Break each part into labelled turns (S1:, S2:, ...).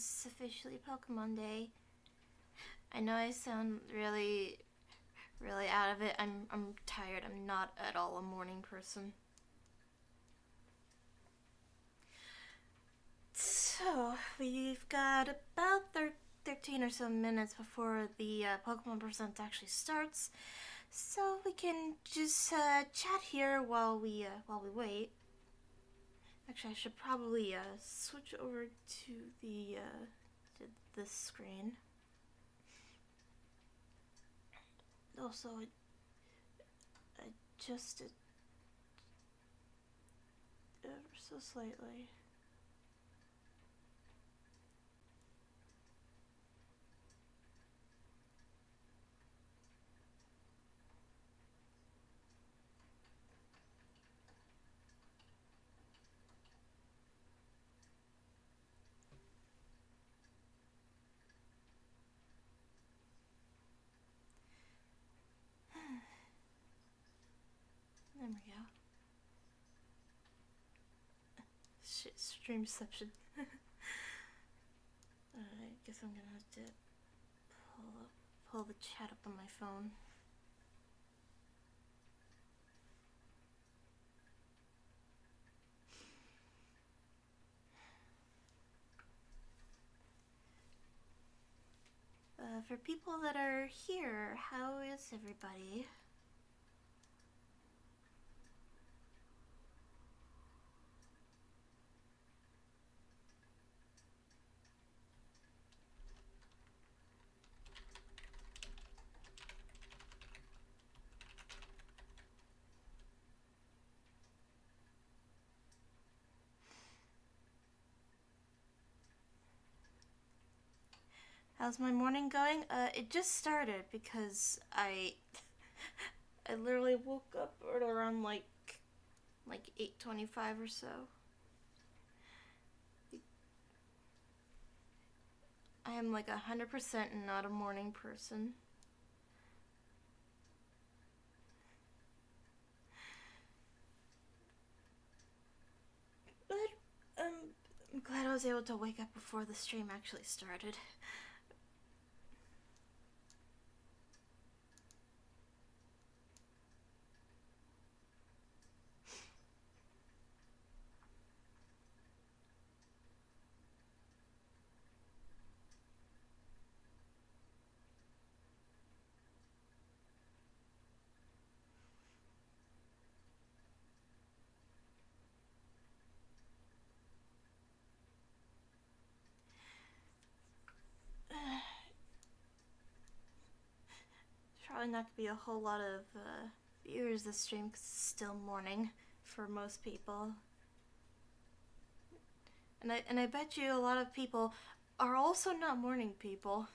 S1: is officially Pokemon Day. I know I sound really out of it. I'm tired. I'm not at all a morning person. So, we've got about 13 or so minutes before the Pokemon Present actually starts. So we can just chat here while we wait. Actually, I should probably switch over to to this screen. Also, adjust it ever so slightly. There we go. Shit, streamception. I guess I'm gonna have to pull the chat up on my phone. For people that are here, how is everybody? How's my morning going? It just started because I literally woke up at around like 8:25 or so. I am like 100% not a morning person. But I'm glad I was able to wake up before the stream actually started. Probably not gonna be a whole lot of viewers this stream because it's still morning for most people. And I bet you a lot of people are also not morning people.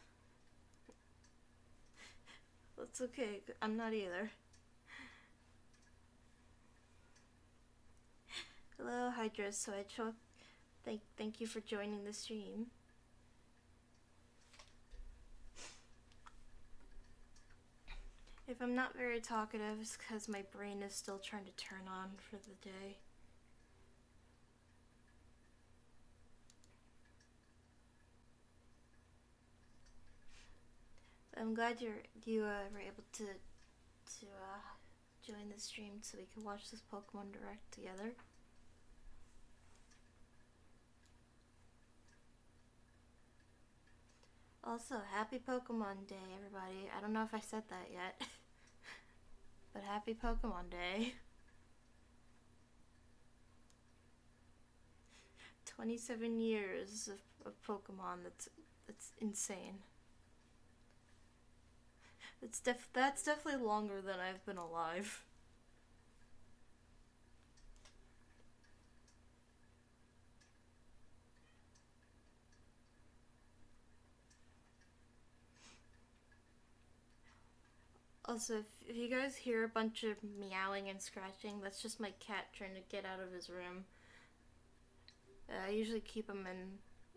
S1: That's okay. I'm not either. Hello, Hydra. So thank you for joining the stream. If I'm not very talkative, it's because my brain is still trying to turn on for the day. I'm glad you were able to join the stream so we can watch this Pokemon Direct together. Also, happy Pokemon Day, everybody. I don't know if I said that yet, but happy Pokemon Day. 27 years of Pokemon. That's insane. That's definitely longer than I've been alive. Also, if you guys hear a bunch of meowing and scratching, that's just my cat trying to get out of his room. I usually keep him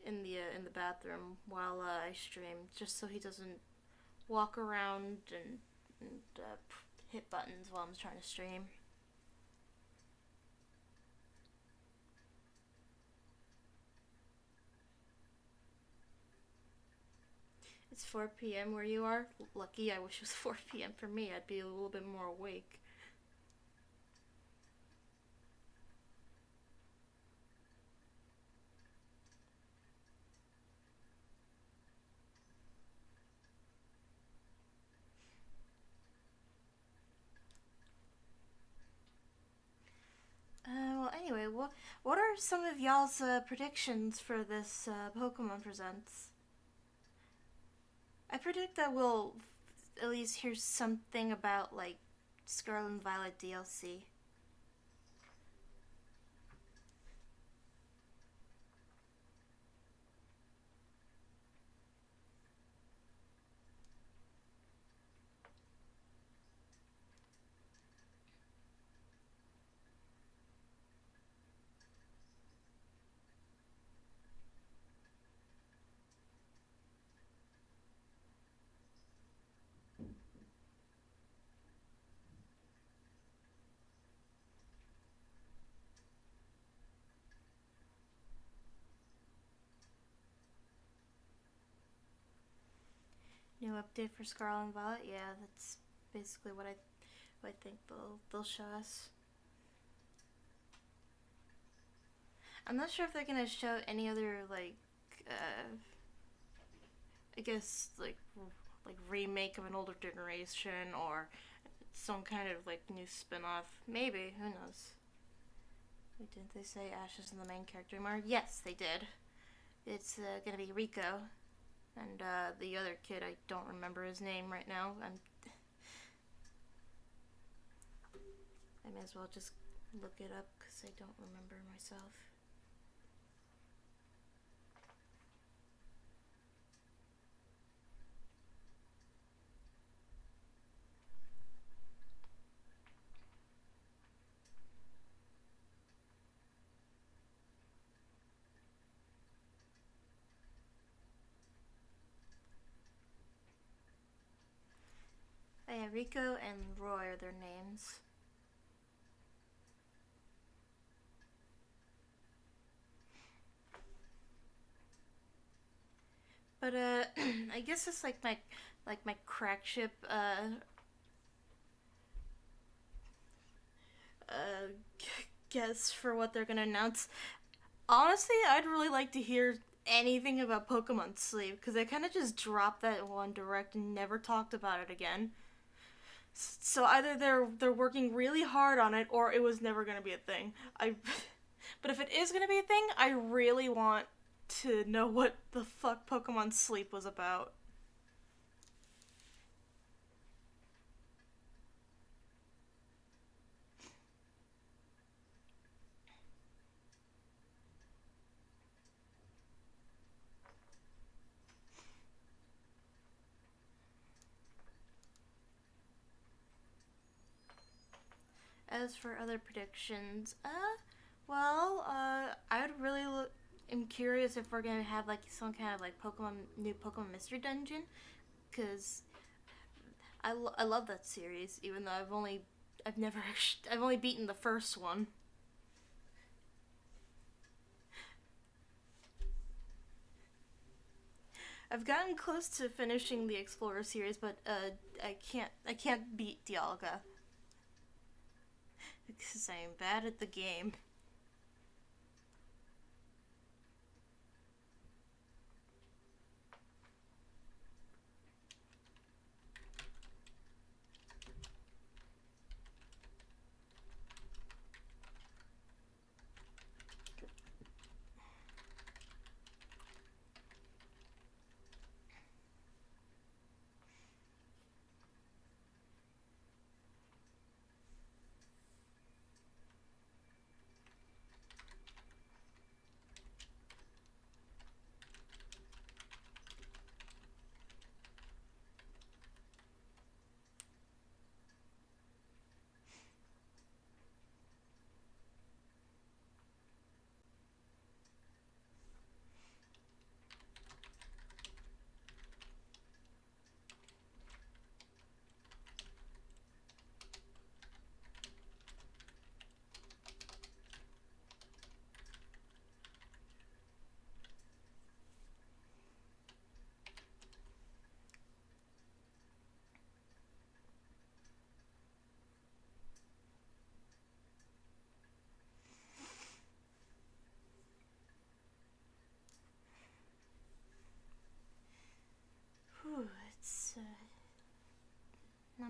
S1: in the bathroom while I stream, just so he doesn't walk around and hit buttons while I'm trying to stream. It's 4 p.m. where you are? Lucky, I wish it was 4 p.m. for me. I'd be a little bit more awake. Well, anyway, what are some of y'all's predictions for this Pokemon Presents? I predict that we'll at least hear something about, like, Scarlet and Violet DLC. New update for Scarlet and Violet? Yeah, that's basically what I think they'll show us. I'm not sure if they're gonna show any other, like, I guess, like remake of an older generation, or some kind of like new spin-off. Maybe, who knows? Wait, didn't they say Ash isn't the main character anymore? Yes, they did. It's gonna be Rico, and the other kid, I don't remember his name right now. I may as well just look it up because I don't remember myself. Oh yeah, Rico and Roy are their names. But I guess it's like my crack ship uh guess for what they're gonna announce. Honestly, I'd really like to hear anything about Pokemon Sleep because they kind of just dropped that one direct and never talked about it again. So either they're working really hard on it or it was never gonna be a thing. But if it is gonna be a thing, I really want to know what the fuck Pokemon Sleep was about. As for other predictions, I would really am curious if we're gonna have like some kind of like new Pokemon Mystery Dungeon, because I love that series, even though I've never I've only beaten the first one. I've gotten close to finishing the Explorer series, but I can't beat Dialga because I am bad at the game.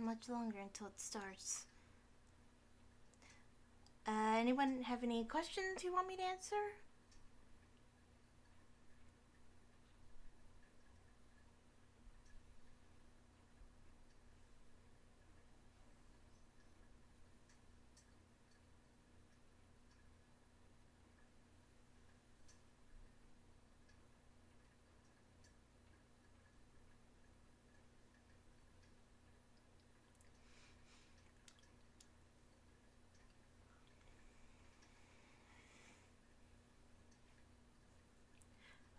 S1: much longer until it starts. Anyone have any questions you want me to answer?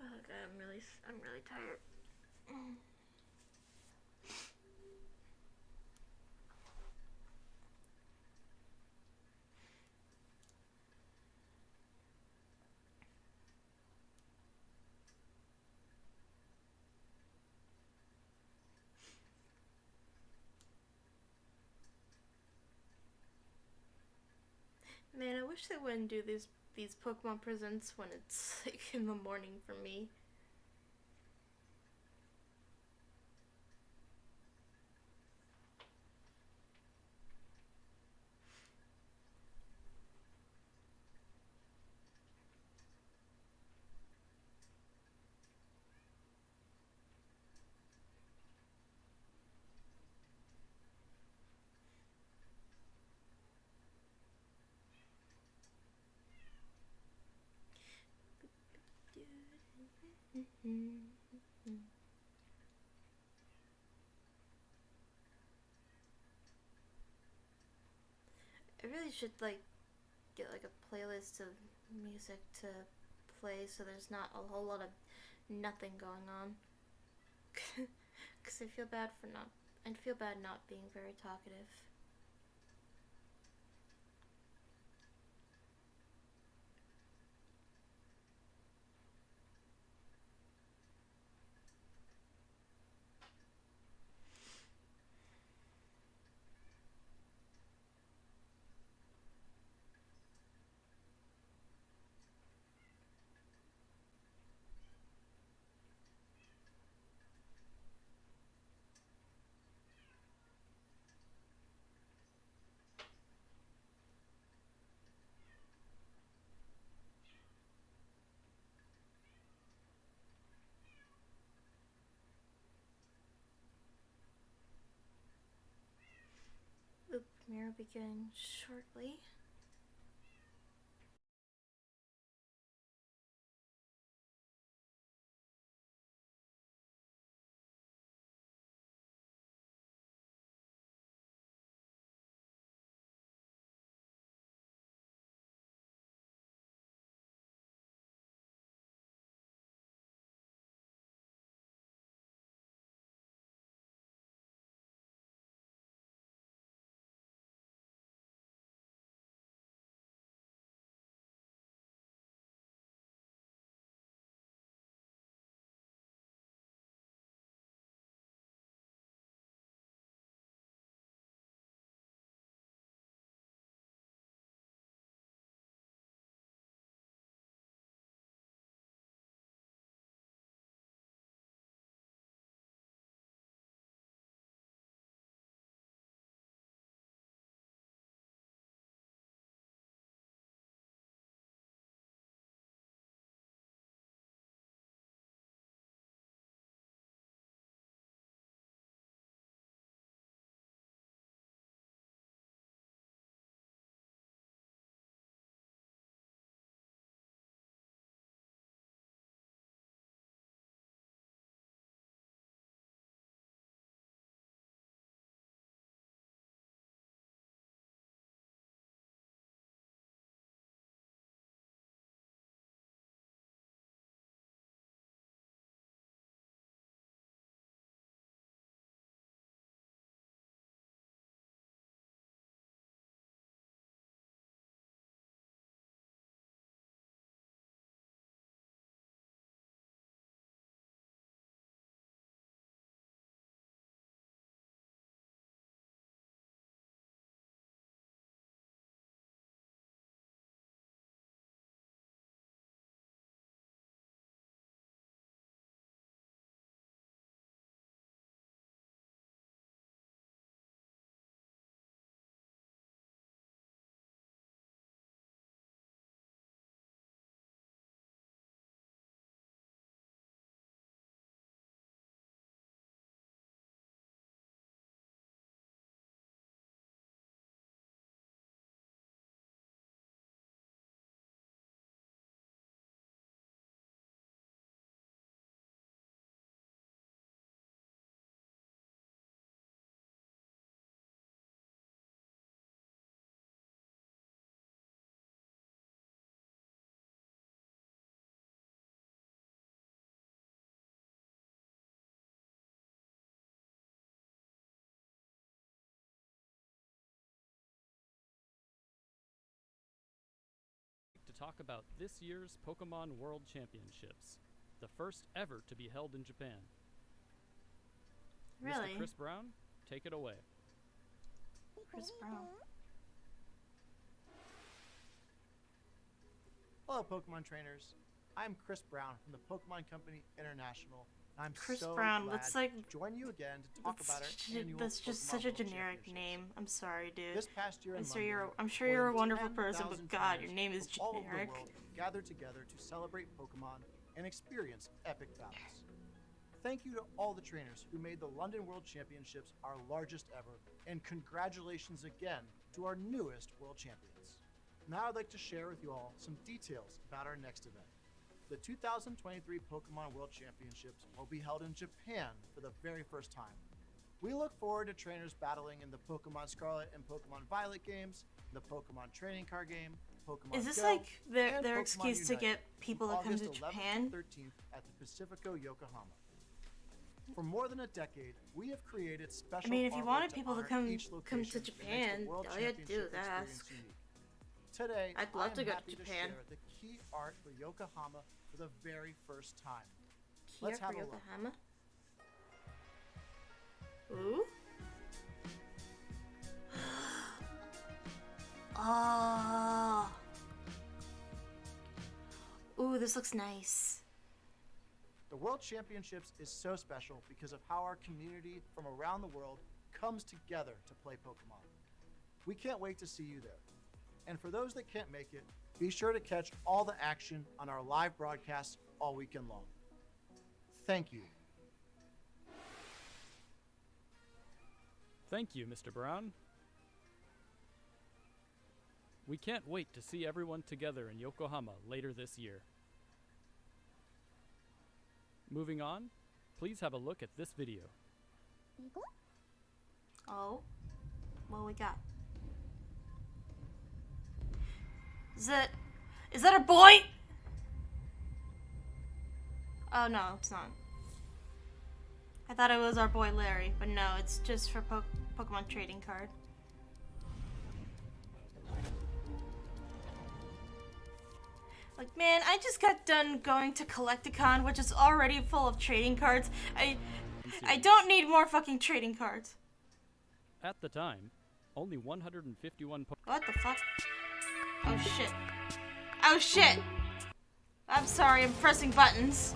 S1: Okay, I'm really tired. Man, I wish they wouldn't do these Pokemon presents when it's like in the morning for me. I really should like get like a playlist of music to play so there's not a whole lot of nothing going on. Cause I feel bad for not. I feel bad not being very talkative. Oop, mirror beginning shortly.
S2: talk about this year's Pokemon World Championships, the first ever to be held in Japan.
S1: Really?
S2: Mr. Chris Brown, take it away.
S1: Chris Brown.
S3: Hello, Pokemon trainers. I'm Chris Brown from the Pokemon Company International. I'm
S1: Chris
S3: so
S1: Brown.
S3: glad
S1: That's like
S3: to join you again to talk about our annual
S1: that's just
S3: Pokemon
S1: such a
S3: World
S1: generic
S3: Championships.
S1: name. I'm sorry, dude.
S3: This past year in London,
S1: I'm sure
S3: more
S1: you're a
S3: than
S1: wonderful person,
S3: 10,000
S1: but God, your
S3: trainers
S1: name is
S3: from all over the
S1: generic.
S3: world gathered together to celebrate Pokemon and experience epic battles. Thank you to all the trainers who made the London World Championships our largest ever, and congratulations again to our newest World Champions. Now I'd like to share with you all some details about our next event. The 2023 Pokemon World Championships will be held in Japan for the very first time. We look forward to trainers battling in the Pokemon Scarlet and Pokemon Violet games, the Pokemon Trading Card game, Pokemon
S1: Is this
S3: Go,
S1: like their
S3: and Pokemon
S1: excuse to
S3: Unite
S1: get people to
S3: from
S1: come to
S3: August 11th
S1: Japan?
S3: to 13th at the Pacifico Yokohama. For more than a decade, we have created special
S1: I mean, if you
S3: artwork
S1: wanted people to
S3: honor
S1: come
S3: each
S1: to
S3: location that makes the
S1: Japan,
S3: World
S1: all you had to do is
S3: Championship experience
S1: ask.
S3: unique. Today,
S1: I'd love
S3: I
S1: to
S3: am
S1: go to
S3: happy
S1: Japan.
S3: share the key art for Yokohama for the very first time.
S1: Here
S3: Let's
S1: for
S3: have a look.
S1: Yokohama. Ooh. Oh. Ooh, this looks nice.
S3: The World Championships is so special because of how our community from around the world comes together to play Pokemon. We can't wait to see you there. And for those that can't make it, be sure to catch all the action on our live broadcasts all weekend long. Thank you.
S2: Thank you, Mr. Brown. We can't wait to see everyone together in Yokohama later this year. Moving on, please have a look at this video.
S1: Oh. What we got? Is that our boy? Oh no, it's not. I thought it was our boy Larry, but no, it's just for Pokemon trading card. Like, man, I just got done going to Collecticon, which is already full of trading cards. I don't need more fucking trading cards.
S2: At the time, only 151
S1: What the fuck? Oh shit. Oh shit! I'm sorry, I'm pressing buttons.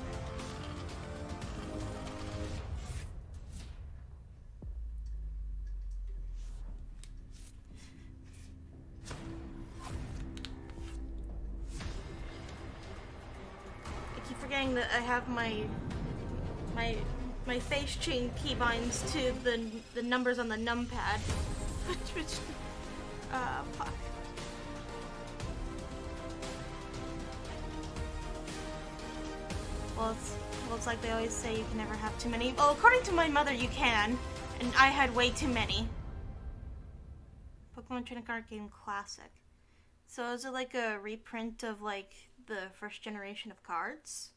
S1: I keep forgetting that I have my face chain keybinds to the numbers on the numpad. Which fuck. Well, it's like they always say you can never have too many. Well, according to my mother, you can, and I had way too many. Pokemon Trading Card Game Classic. So is it like a reprint of like the first generation of cards?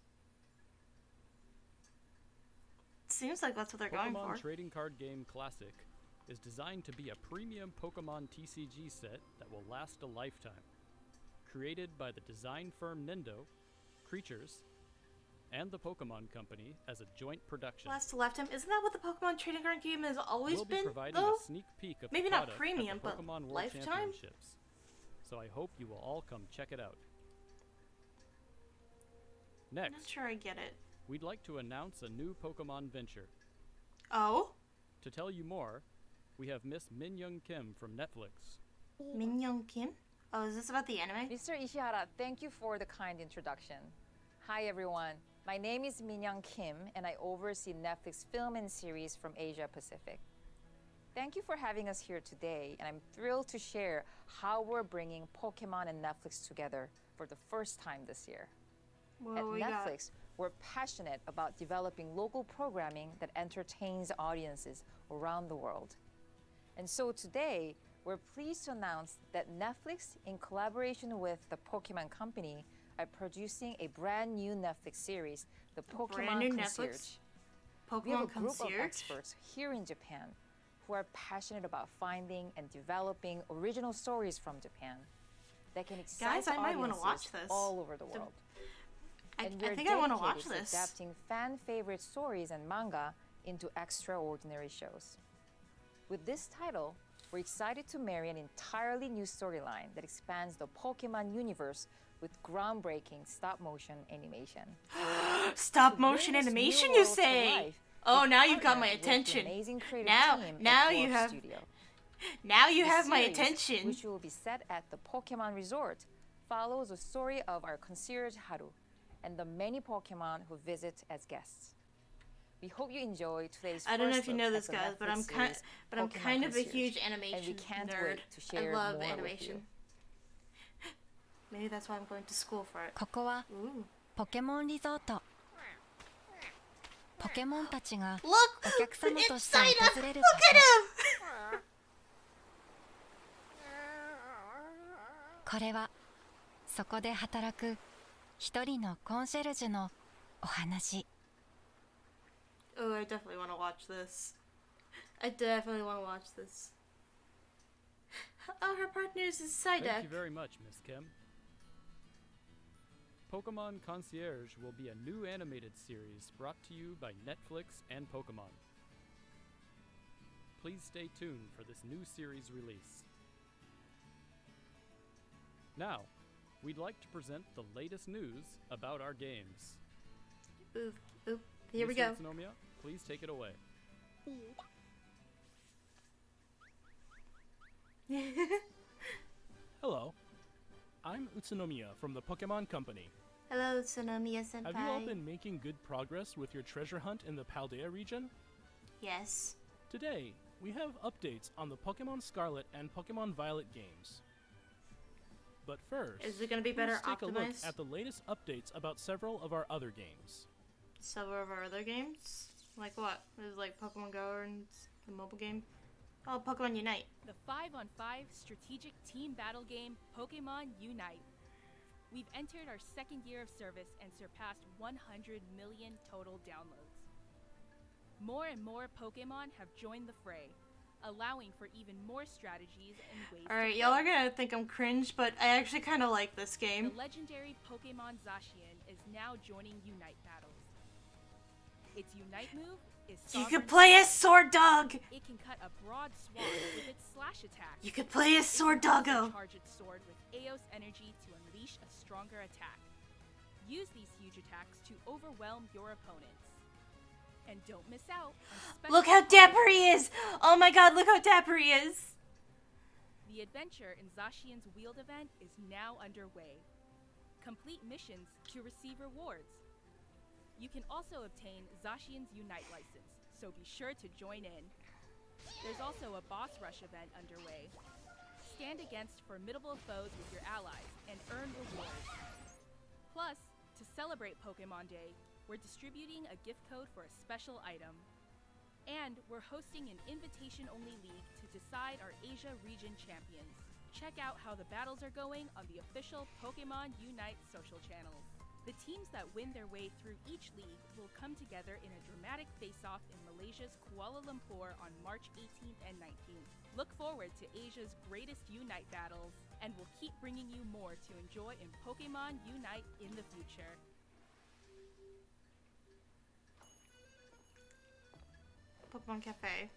S1: Seems like that's what they're going
S2: Pokemon
S1: for.
S2: Trading Card Game Classic is designed to be a premium Pokemon TCG set that will last a lifetime. Created by the design firm Nendo, Creatures, and the Pokemon Company as a joint production.
S1: Last to left him. Isn't that what the Pokemon Trading Card Game has always
S2: We'll be
S1: been,
S2: providing
S1: though?
S2: a sneak peek of
S1: Maybe
S2: the
S1: not
S2: product
S1: premium,
S2: at the
S1: but
S2: Pokemon World
S1: lifetime?
S2: Championships. So I hope you will all come check it out.
S1: I'm not
S2: Next,
S1: sure I get it.
S2: we'd like to announce a new Pokemon venture.
S1: Oh?
S2: To tell you more, we have Miss Min Young Kim from Netflix.
S1: Min Young Kim? Oh, is this about the anime?
S4: Mr. Ishihara, thank you for the kind introduction. Hi everyone, my name is Min-young Kim and I oversee Netflix film and series from Asia Pacific. Thank you for having us here today, and I'm thrilled to share how we're bringing Pokemon and Netflix together for the first time this year.
S1: What
S4: At
S1: do we got?
S4: Netflix, we're passionate about developing local programming that entertains audiences around the world. And so today, we're pleased to announce that Netflix, in collaboration with the Pokemon Company, are producing a brand new Netflix series, the
S1: brand new
S4: Pokemon
S1: Netflix
S4: Concierge. We have
S1: Pokemon
S4: a group of
S1: Concierge?
S4: experts here in Japan who are passionate about finding and developing original stories from Japan. that can excite
S1: Guys, I might want to
S4: audiences
S1: watch this.
S4: all over the world.
S1: I
S4: And we're
S1: think I want to watch
S4: dedicated to
S1: this.
S4: adapting fan favorite stories and manga into extraordinary shows. With this title, we're excited to marry an entirely new storyline that expands the Pokemon universe with groundbreaking stop motion animation.
S1: Stop
S4: To
S1: motion
S4: bring this new
S1: animation, you
S4: world to
S1: say?
S4: life,
S1: Oh,
S4: we've
S1: now you've got my
S4: partnered with the
S1: attention.
S4: amazing creative
S1: Now-
S4: team
S1: now
S4: at
S1: you
S4: Dwarf
S1: have-
S4: Studio.
S1: Now you
S4: The
S1: have my
S4: series,
S1: attention.
S4: which will be set at the Pokemon Resort, follows the story of our concierge Haru and the many Pokemon who visit as guests. We hope you enjoy today's
S1: I don't know
S4: first
S1: if you
S4: look
S1: know
S4: at
S1: this,
S4: the
S1: guys, but
S4: Netflix
S1: I'm
S4: series, Pokemon
S1: kind of a
S4: Concierge,
S1: huge
S4: and
S1: animation
S4: we can't
S1: nerd.
S4: wait to share
S1: I love
S4: more with
S1: animation.
S4: you.
S1: Maybe that's why I'm going to school for it.
S5: ここは
S1: Ooh.
S5: ポケモンリゾート。ポケモンたちが
S1: Look!
S5: お客様として
S1: Inside
S5: 訪れる
S1: Look
S5: 場
S1: at
S5: 所。
S1: him!
S5: これはそこで働く一人のコンシェルジュのお話。
S1: Oh, I definitely want to watch this. I definitely want to watch this. Oh, her partner's is
S2: Thank
S1: Psyduck.
S2: you very much, Miss Kim. Pokemon Concierge will be a new animated series brought to you by Netflix and Pokemon. Please stay tuned for this new series release. Now, we'd like to present the latest news about our games.
S1: Ooh, ooh. Here we
S2: Miss
S1: go.
S2: Utsunomiya, please take it away.
S6: Hello, I'm Utsunomiya from the Pokemon Company.
S1: Hello, Tsunomiya senpai.
S6: Have you all been making good progress with your treasure hunt in the Paldea region?
S1: Yes.
S6: Today, we have updates on the Pokemon Scarlet and Pokemon Violet games. But first,
S1: Is it gonna be better
S6: let's take a look
S1: optimized?
S6: at the latest updates about several of our other games.
S1: Several of our other games? Like what? Is like Pokemon Go and the mobile game? Oh, Pokemon Unite.
S7: The 5-on-5 strategic team battle game Pokemon Unite. We've entered our second year of service and surpassed 100 million total downloads. More and more Pokemon have joined the fray, allowing for even more strategies and ways
S1: Alright,
S7: to
S1: y'all
S7: play.
S1: are gonna think I'm cringe, but I actually kind of like this game.
S7: The legendary Pokemon Zacian is now joining Unite battles. Its Unite move is
S1: You
S7: Sovereign
S1: could play as
S7: Slash.
S1: Sword Dog!
S7: It can cut a broad swath with its slash attack.
S1: You could play as Sword
S7: It can also
S1: Doggo!
S7: charge its sword with Eos energy to unleash a stronger attack. Use these huge attacks to overwhelm your opponents. And don't miss out on special
S1: Look how
S7: content.
S1: dapper he is! Oh my god, look how dapper he is!
S7: The adventure in Zacian's Wheeled event is now underway. Complete missions to receive rewards. You can also obtain Zacian's Unite license, so be sure to join in. There's also a boss rush event underway. Stand against formidable foes with your allies and earn rewards. Plus, to celebrate Pokemon Day, we're distributing a gift code for a special item. And we're hosting an invitation-only league to decide our Asia region champions. Check out how the battles are going on the official Pokemon Unite social channels. The teams that win their way through each league will come together in a dramatic face-off in Malaysia's Kuala Lumpur on March 18th and 19th. Look forward to Asia's greatest Unite battles, and we'll keep bringing you more to enjoy in Pokemon Unite in the future.
S1: Pokemon Cafe.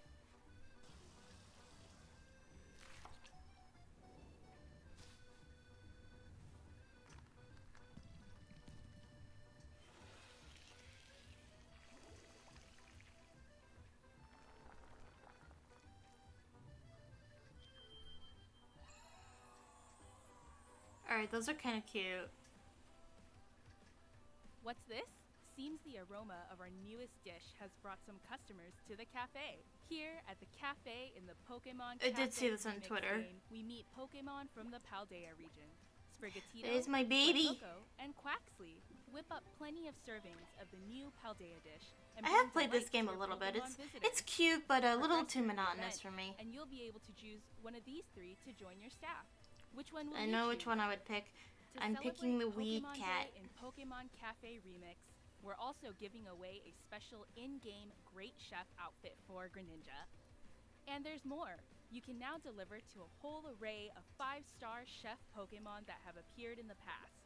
S1: Alright, those are kind of cute.
S7: What's this? Seems the aroma of our newest dish has brought some customers to the cafe. Here at the cafe in the Pokemon
S1: I did
S7: Cafe
S1: see this on
S7: Remix
S1: Twitter.
S7: Lane, we meet Pokemon from the Paldea region. Sprigatito,
S1: There's my baby.
S7: Fuecoco, and Quaxley. Whip up plenty of servings of the new Paldea dish. And
S1: I have
S7: bring
S1: played this
S7: delight
S1: game
S7: to
S1: a
S7: your
S1: little bit.
S7: Pokemon
S1: It's
S7: visitors.
S1: cute, but a little
S7: Progress
S1: too
S7: through the
S1: monotonous
S7: event,
S1: for me.
S7: And you'll be able to choose one of these three to join your staff. Which one will
S1: I
S7: you
S1: know which
S7: choose?
S1: one I would pick.
S7: To
S1: I'm picking the
S7: celebrate
S1: wee
S7: Pokemon
S1: cat.
S7: Day in Pokemon Cafe Remix, we're also giving away a special in-game Great Chef outfit for Greninja. And there's more. You can now deliver to a whole array of 5-star chef Pokemon that have appeared in the past.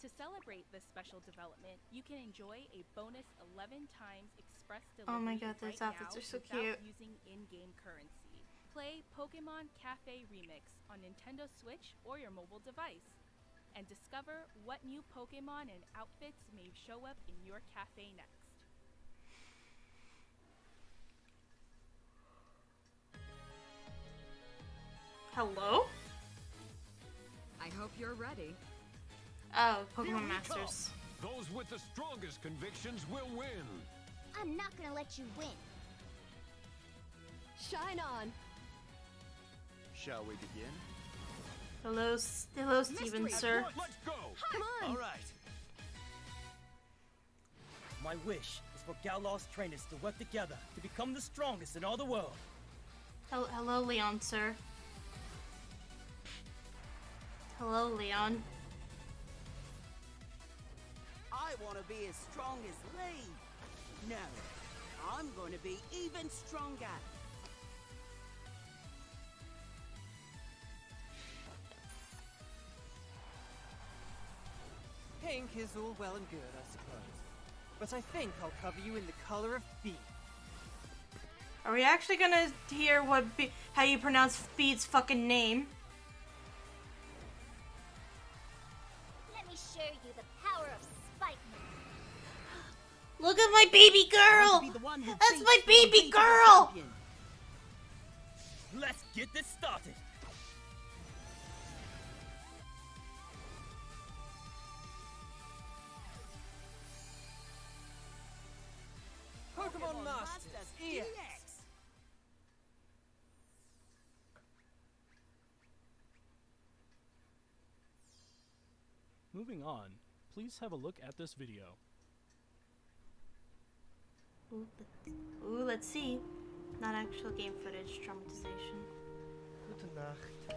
S7: To celebrate this special development, you can enjoy a bonus 11 times express delivery
S1: Oh my god, those
S7: right
S1: outfits
S7: now
S1: are so
S7: without
S1: cute.
S7: using in-game currency. Play Pokemon Cafe Remix on Nintendo Switch or your mobile device, and discover what new Pokemon and outfits may show up in your cafe next.
S1: Hello?
S8: I hope you're ready.
S1: Oh,
S9: Here
S1: Pokemon
S9: we
S1: Masters.
S9: come. Those with the strongest convictions will win.
S10: I'm not gonna let you win.
S8: Shine on.
S11: Shall we begin?
S1: Hello, Steven, sir.
S9: Let's go.
S8: Come on.
S12: All right. My wish is for Galaw's trainers to work together to become the strongest in all the world.
S1: Hello, Leon, sir. Hello, Leon.
S13: I want to be as strong as Lee. No, I'm going to be even stronger.
S12: Pink is all well and good, I suppose. But I think I'll cover you in the color of beef.
S1: Are we actually gonna hear how you pronounce Beat's fucking name?
S10: Let me show you the power of Spike.
S1: Look at my baby girl! That's my baby girl!
S12: Let's get this started. Pokemon Masters EX.
S6: Moving on, please have a look at this video.
S1: Ooh, let's see. Not actual game footage, traumatization.
S12: Gute Nacht.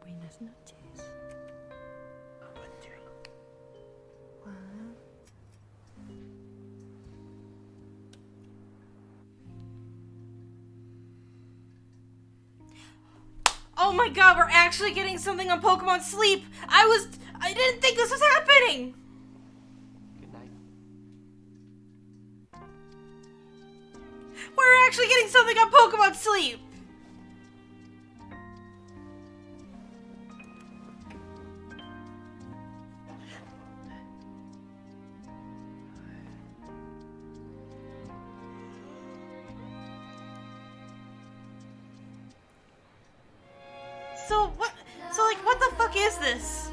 S5: Buenas noches.
S1: Oh my god, we're actually getting something on Pokemon Sleep! I didn't think this was happening!
S11: Good night.
S1: We're actually getting something on Pokemon Sleep! What the fuck is this?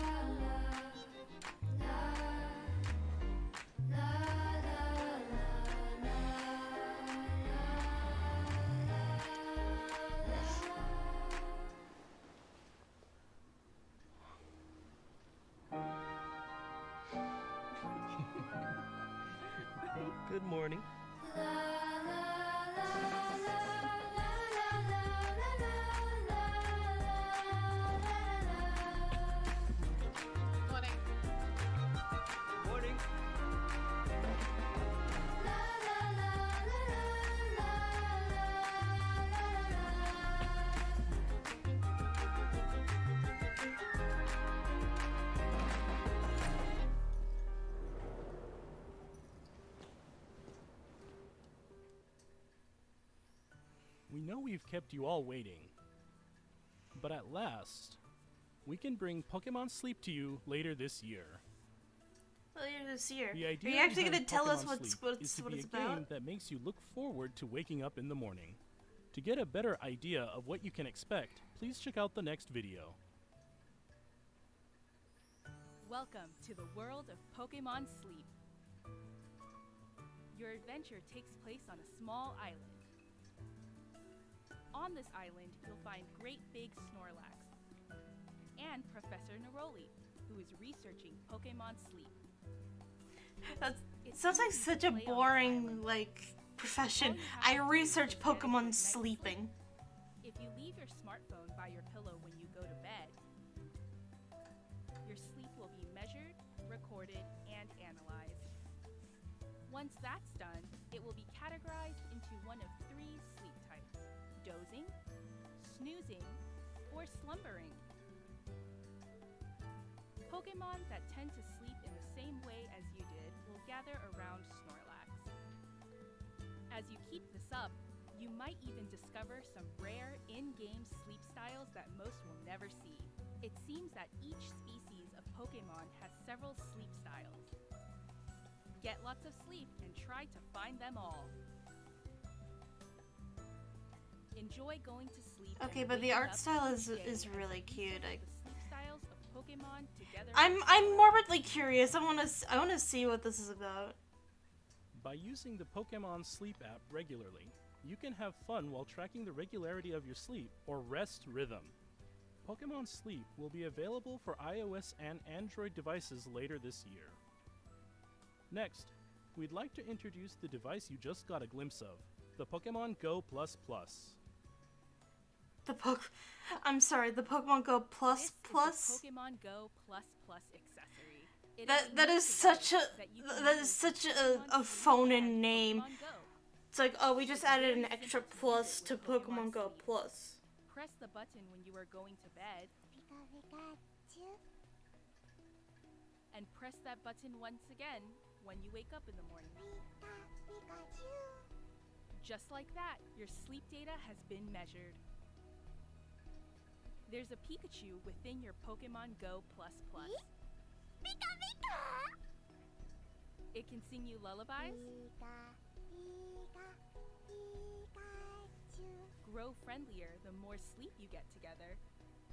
S12: Good morning.
S6: We know we've kept you all waiting, but at last, we can bring Pokemon Sleep to you later this year.
S1: Later this year.
S6: The idea
S1: Are you actually
S6: behind
S1: gonna tell us
S6: Pokemon
S1: what
S6: Sleep is
S1: it's
S6: to be a
S1: about?
S6: game that makes you look forward to waking up in the morning. To get a better idea of what you can expect, please check out the next video.
S7: Welcome to the world of Pokemon Sleep. Your adventure takes place on a small island. On this island, you'll find Great Big Snorlax and Professor Neroli, who is researching Pokemon Sleep.
S1: It sounds like such a boring, profession. I research Pokemon sleeping.
S7: If you leave your smartphone by your pillow when you go to bed, your sleep will be measured, recorded, and analyzed. Once that's done, it will be categorized into one of 3 sleep types: dozing, snoozing, or slumbering. Pokemon that tend to sleep in the same way as you did will gather around Snorlax. As you keep this up, you might even discover some rare in-game sleep styles that most will never see. It seems that each species of Pokemon has several sleep styles. Get lots of sleep and try to find them all. Enjoy going to sleep.
S1: Okay,
S7: and
S1: but the
S7: waking
S1: art
S7: up
S1: style
S7: each day
S1: is
S7: as
S1: really
S7: you
S1: cute.
S7: research the sleep styles of Pokemon together.
S1: I'm morbidly curious. I want to see what this is about.
S6: By using the Pokemon Sleep app regularly, you can have fun while tracking the regularity of your sleep or rest rhythm. Pokemon Sleep will be available for iOS and Android devices later this year. Next, we'd like to introduce the device you just got a glimpse of, the Pokemon Go Plus Plus.
S1: I'm sorry, the Pokemon Go Plus Plus?
S7: This is the Pokemon Go Plus Plus accessory. It
S1: That is such a phone-in name. It's like, oh, we just added an extra plus to Pokemon Go Plus.
S7: Press the button when you are going to bed. And press that button once again when you wake up in the morning. Just like that, your sleep data has been measured. There's a Pikachu within your Pokemon Go Plus Plus. It can sing you lullabies, grow friendlier the more sleep you get together,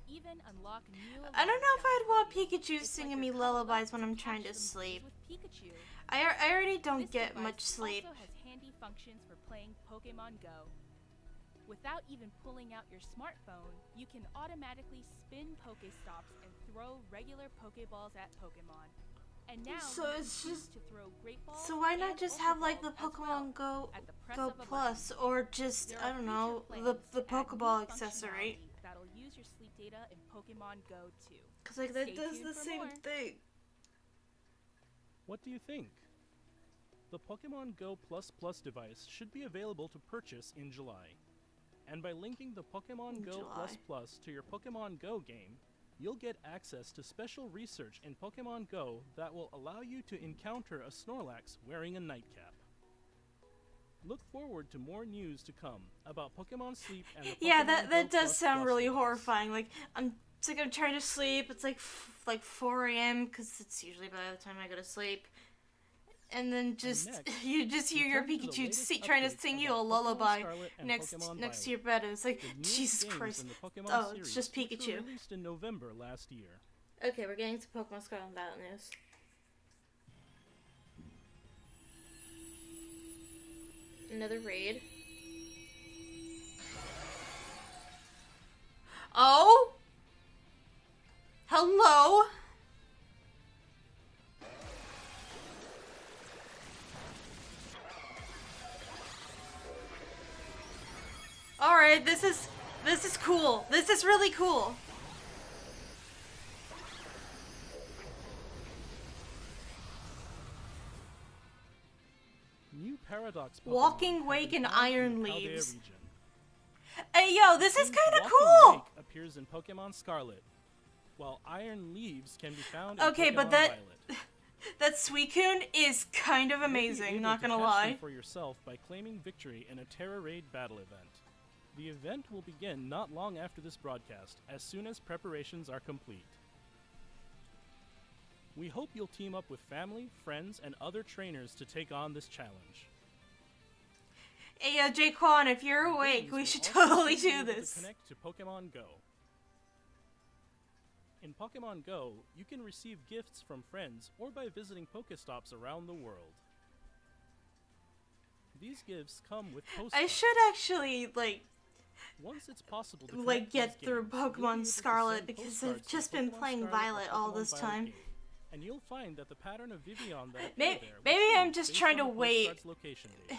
S7: even unlock new.
S1: I don't know if I'd want Pikachu singing me lullabies when I'm trying to sleep. I already don't get much sleep.
S7: Also has handy functions for playing Pokemon Go. Without even pulling out your smartphone, you can automatically spin Pokestops and throw regular Pokeballs at Pokemon. And now
S1: So it's just
S7: to throw great balls.
S1: So why not
S7: and
S1: just have like the
S7: Pokeballs as
S1: Pokemon
S7: well
S1: Go
S7: at the press
S1: Go
S7: of a
S1: Plus
S7: button.
S1: or just
S7: There
S1: I
S7: are
S1: don't
S7: feature
S1: know
S7: plans
S1: the
S7: to add
S1: Pokeball
S7: new
S1: accessory?
S7: functionality that'll use your sleep data in Pokemon Go too.
S1: Cause like that
S7: Stay
S1: does
S7: tuned
S1: the
S7: for
S1: same
S7: more.
S1: thing.
S6: What do you think? The Pokemon Go Plus Plus device should be available to purchase in July. And by linking the Pokemon
S1: In
S6: Go
S1: July.
S6: Plus Plus to your Pokemon Go game, you'll get access to special research in Pokemon Go that will allow you to encounter a Snorlax wearing a nightcap. Look forward to more news to come about Pokemon Sleep and the Pokemon
S1: Yeah,
S6: Go
S1: that does
S6: Plus
S1: sound
S6: Plus
S1: really
S6: device.
S1: horrifying. Like it's like I'm trying to sleep. It's like 4 a.m. because it's usually by the time I go to sleep. And then just
S6: next,
S1: you just hear your
S6: return to the
S1: Pikachu
S6: latest
S1: trying to
S6: updates
S1: sing you a
S6: about Pokemon
S1: lullaby
S6: Scarlet and
S1: next
S6: Pokemon
S1: to
S6: Violet,
S1: your bed, and it's like
S6: the newest
S1: Jesus
S6: games
S1: Christ.
S6: in the Pokemon
S1: Oh,
S6: series,
S1: it's just
S6: which were
S1: Pikachu.
S6: released in November last year.
S1: Okay, we're getting to Pokemon Scarlet and Violet news. Another raid. Oh? Hello? Alright, this is cool. This is really cool.
S6: New Paradox Pokemon
S1: Walking
S6: have
S1: Wake
S6: been
S1: and
S6: found in
S1: Iron
S6: the Paldea
S1: Leaves.
S6: region.
S1: Hey yo, this is
S6: Named
S1: kind of
S6: Walking
S1: cool.
S6: Wake appears in Pokemon Scarlet, while Iron Leaves can be found in
S1: Okay,
S6: Pokemon
S1: but that
S6: Violet.
S1: that Suicune is kind of
S6: You'll be
S1: amazing,
S6: able
S1: not
S6: to
S1: gonna
S6: catch them
S1: lie.
S6: for yourself by claiming victory in a Terra Raid battle event. The event will begin not long after this broadcast, as soon as preparations are complete. We hope you'll team up with family, friends, and other trainers to take on this challenge.
S1: Hey, Jaquan, if you're awake,
S6: Games
S1: we
S6: will
S1: should
S6: also
S1: totally
S6: soon be
S1: do
S6: able to
S1: this.
S6: Connect to Pokemon Go. In Pokemon Go, you can receive gifts from friends or by visiting Pokestops around the world. These gifts come with postcards.
S1: I should actually
S6: Once it's possible to
S1: like
S6: connect
S1: get
S6: these
S1: through
S6: games, you'll be able
S1: Pokemon
S6: to
S1: Scarlet
S6: send
S1: because
S6: postcards
S1: I've
S6: to
S1: just been
S6: Pokemon
S1: playing
S6: Scarlet or
S1: Violet all
S6: Pokemon
S1: this
S6: Violet
S1: time.
S6: game, and you'll find that the pattern of Vivian that
S1: Maybe-
S6: appear there will
S1: maybe I'm
S6: change
S1: just
S6: based
S1: trying
S6: on
S1: to
S6: the
S1: wait.
S6: postcard's location date.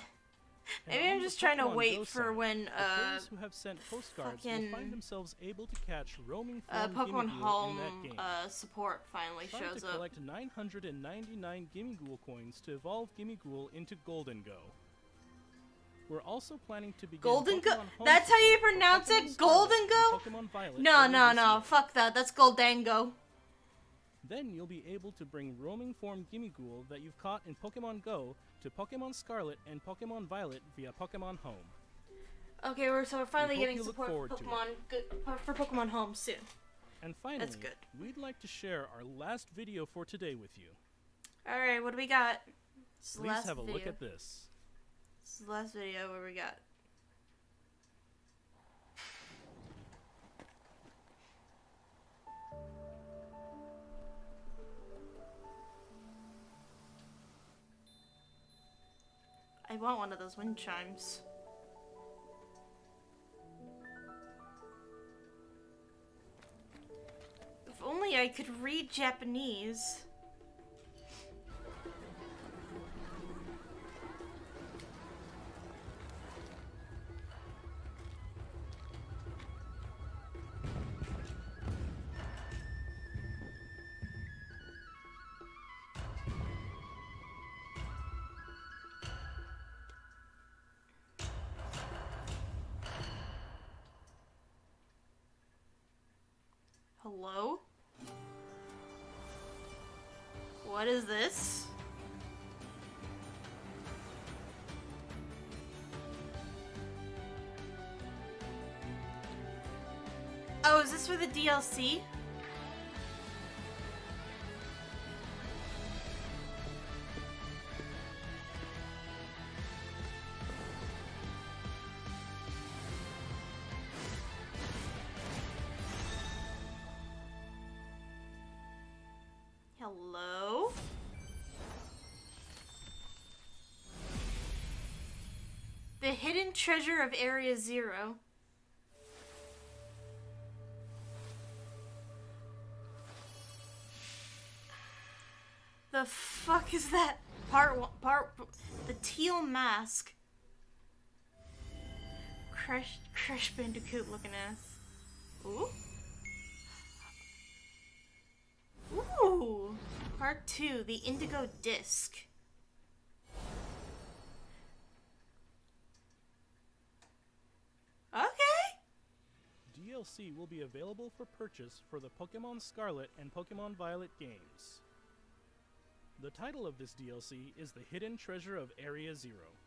S6: And
S1: Maybe
S6: on
S1: I'm
S6: the
S1: just trying to
S6: Pokemon
S1: wait
S6: Go
S1: for
S6: side,
S1: when
S6: the players who have sent postcards will
S1: fucking,
S6: find themselves able to catch roaming form
S1: Pokemon
S6: Gimmighoul
S1: Home
S6: in that game.
S1: support finally
S6: Try
S1: shows
S6: to
S1: up.
S6: collect 999 Gimmighoul coins to evolve Gimmighoul into Golden Go. We're also planning to begin
S1: Golden Go.
S6: Pokemon Home
S1: That's how you
S6: Support for
S1: pronounce
S6: Pokemon
S1: it?
S6: Scarlet
S1: Golden
S6: and
S1: Go?
S6: Pokemon Violet
S1: No,
S6: early
S1: no,
S6: this
S1: no.
S6: year.
S1: Fuck that. That's Goldango.
S6: Then you'll be able to bring roaming form Gimmighoul that you've caught in Pokemon Go to Pokemon Scarlet and Pokemon Violet via Pokemon Home.
S1: Okay, so we're finally
S6: hope
S1: getting
S6: you look
S1: support
S6: forward to
S1: for Pokemon Home soon.
S6: And finally,
S1: That's good.
S6: we'd like to share our last video for today with you.
S1: All right, what do we got? This is the
S6: Please
S1: last
S6: have a
S1: video.
S6: look at this.
S1: This is the last video. What we got? I want one of those wind chimes. If only I could read Japanese. Hello? What is this? Oh, is this for the DLC? Hello? The Hidden Treasure of Area Zero. The fuck is that? The teal mask. Crash Bandicoot looking ass. Ooh. Ooh. Part 2, the Indigo Disc. Okay.
S6: DLC will be available for purchase for the Pokemon Scarlet and Pokemon Violet games. The title of this DLC is The Hidden Treasure of Area Zero.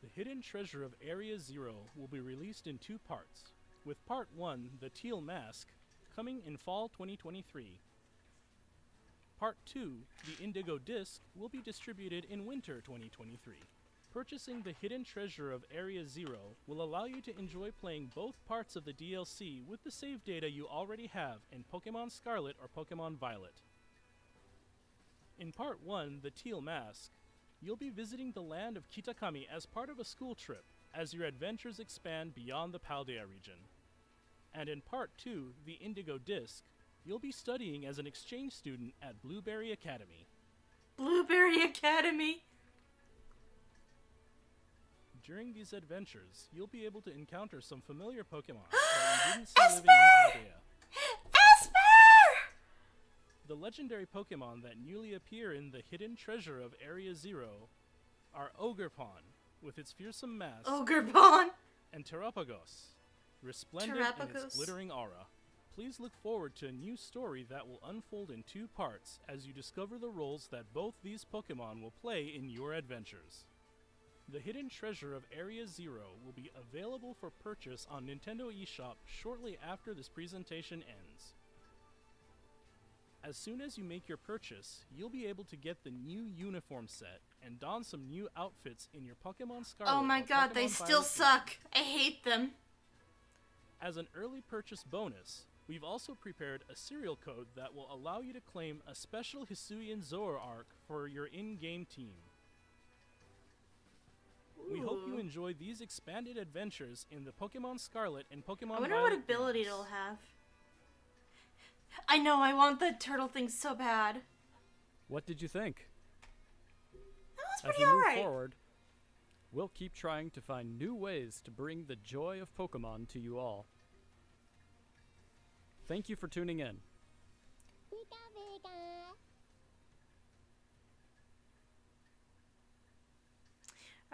S6: The Hidden Treasure of Area Zero will be released in 2 parts, with Part 1, The Teal Mask, coming in fall 2023. Part 2, The Indigo Disc, will be distributed in winter 2023. Purchasing the Hidden Treasure of Area Zero will allow you to enjoy playing both parts of the DLC with the save data you already have in Pokemon Scarlet or Pokemon Violet. In Part 1, The Teal Mask, you'll be visiting the land of Kitakami as part of a school trip, as your adventures expand beyond the Paldea region. And in Part 2, The Indigo Disc, you'll be studying as an exchange student at Blueberry Academy.
S1: Blueberry Academy!
S6: During these adventures, you'll be able to encounter some familiar Pokemon that you didn't see living in Paldea.
S1: Esper!
S6: The legendary Pokemon that newly appear in the Hidden Treasure of Area Zero are Ogerpon, with its fearsome mask,
S1: Ogerpon!
S6: and Terrapagos, resplendent in its glittering aura. Please look forward to a new story that will unfold in 2 parts as you discover the roles that both these Pokemon will play in your adventures. The Hidden Treasure of Area Zero will be available for purchase on Nintendo eShop shortly after this presentation ends. As soon as you make your purchase, you'll be able to get the new uniform set and don some new outfits in your Pokemon Scarlet.
S1: Oh my god, they still suck. I hate them.
S6: As an early purchase bonus, we've also prepared a serial code that will allow you to claim a special Hisuian Zoro arc for your in-game team. We hope you enjoy these expanded adventures in the Pokemon Scarlet and Pokemon
S1: I wonder
S6: Violet
S1: what ability
S6: games.
S1: it'll have. I know, I want the turtle thing so bad.
S2: What did you think?
S1: That was
S2: As
S1: pretty
S2: we move
S1: alright.
S2: forward, we'll keep trying to find new ways to bring the joy of Pokemon to you all. Thank you for tuning in.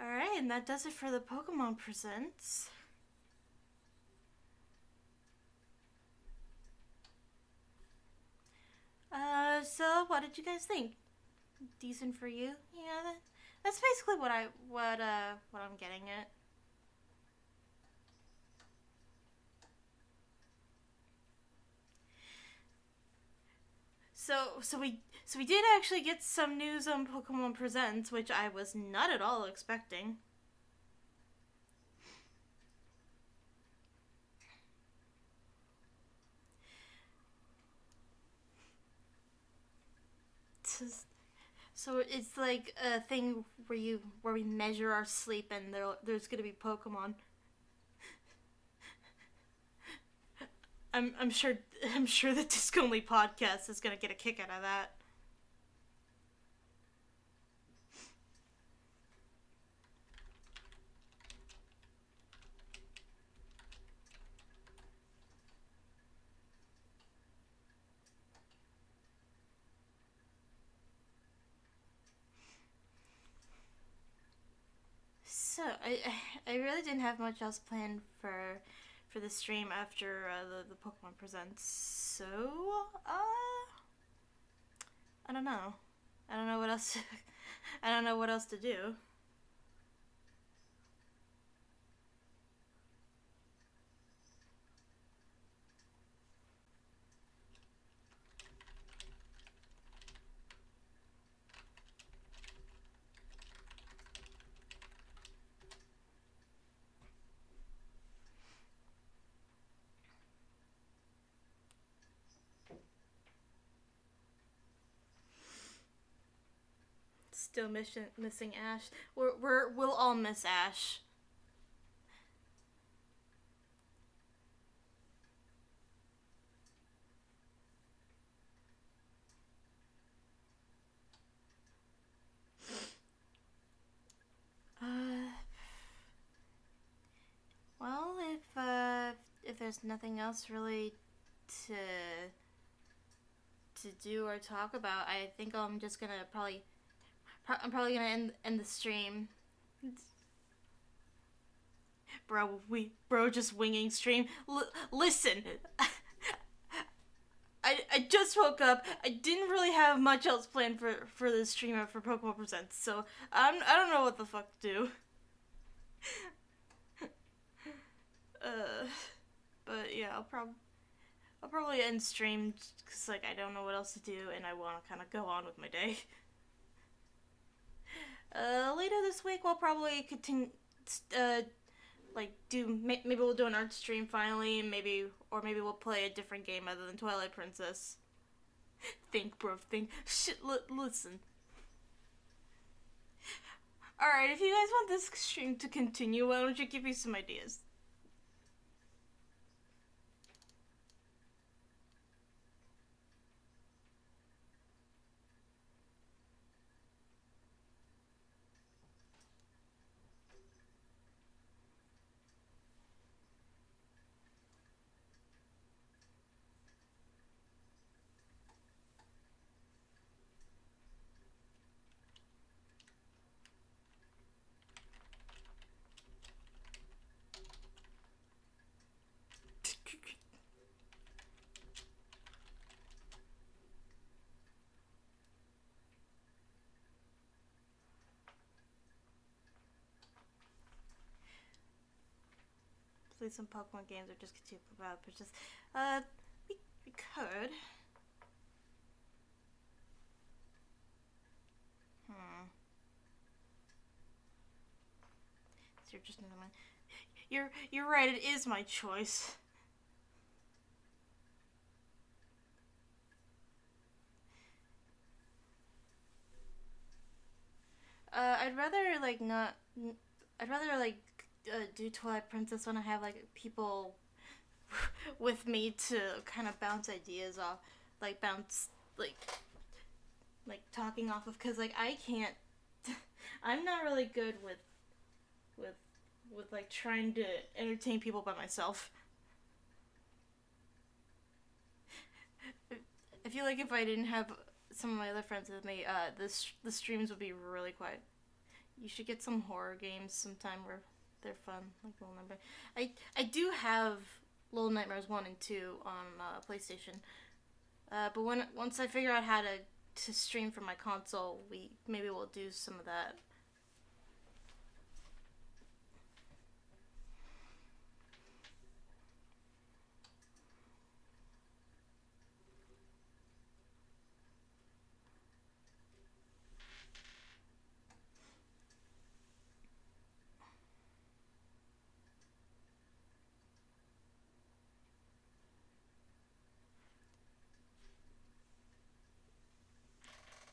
S1: Alright. and that does it for the Pokemon Presents. So what did you guys think? Decent for you? Yeah, that's basically what I'm getting at. So we did actually get some news on Pokemon Presents, which I was not at all expecting. So it's like a thing where we measure our sleep, and there's gonna be Pokemon. I'm sure the Disc Only podcast is gonna get a kick out of that. So I really didn't have much else planned for the stream after the Pokemon Presents. So I don't know. I don't know what else. I don't know what else to do. Still missing Ash. We'll all miss Ash. Well, if there's nothing else really to do or talk about, I think I'm just gonna I'm probably gonna end the stream. Bro just winging stream. Listen, I just woke up. I didn't really have much else planned for this stream for Pokemon Presents, so I don't know what the fuck to do. But yeah, I'll probably end stream because like I don't know what else to do and I want to kind of go on with my day. Later this week we'll probably continue. Like maybe we'll do an art stream finally, maybe we'll play a different game other than Twilight Princess. Think, bro, think. Shit, listen. Alright, if you guys want this stream to continue, why don't you give me some ideas? Play some Pokemon games or just continue about purchase. We could. So you're just another one. You're right. It is my choice. I'd rather like not. I'd rather like do Twilight Princess when I have like people with me to kind of bounce ideas off, like bounce like talking off of, because like I can't. I'm not really good with like trying to entertain people by myself. I feel like if I didn't have some of my other friends with me, the streams would be really quiet. You should get some horror games sometime where they're fun, like Little Nightmares. I do have Little Nightmares 1 and 2 on PlayStation. But once I figure out how to stream from my console, maybe we'll do some of that.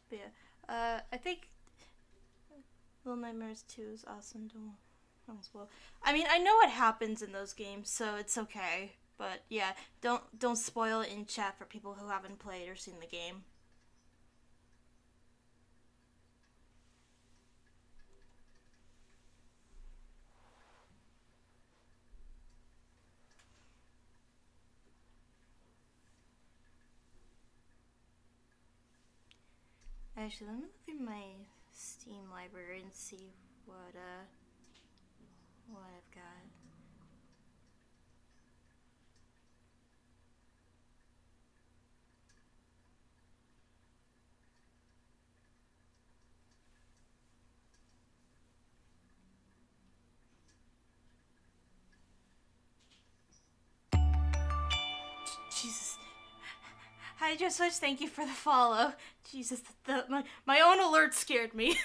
S1: But yeah, I think Little Nightmares 2 is awesome as well. I mean, I know what happens in those games, so it's okay. But yeah, don't spoil it in chat for people who haven't played or seen the game. Actually, let me look through my Steam library and see what I've got. Jesus. Hi, Just Switch, thank you for the follow. Jesus, my own alert scared me.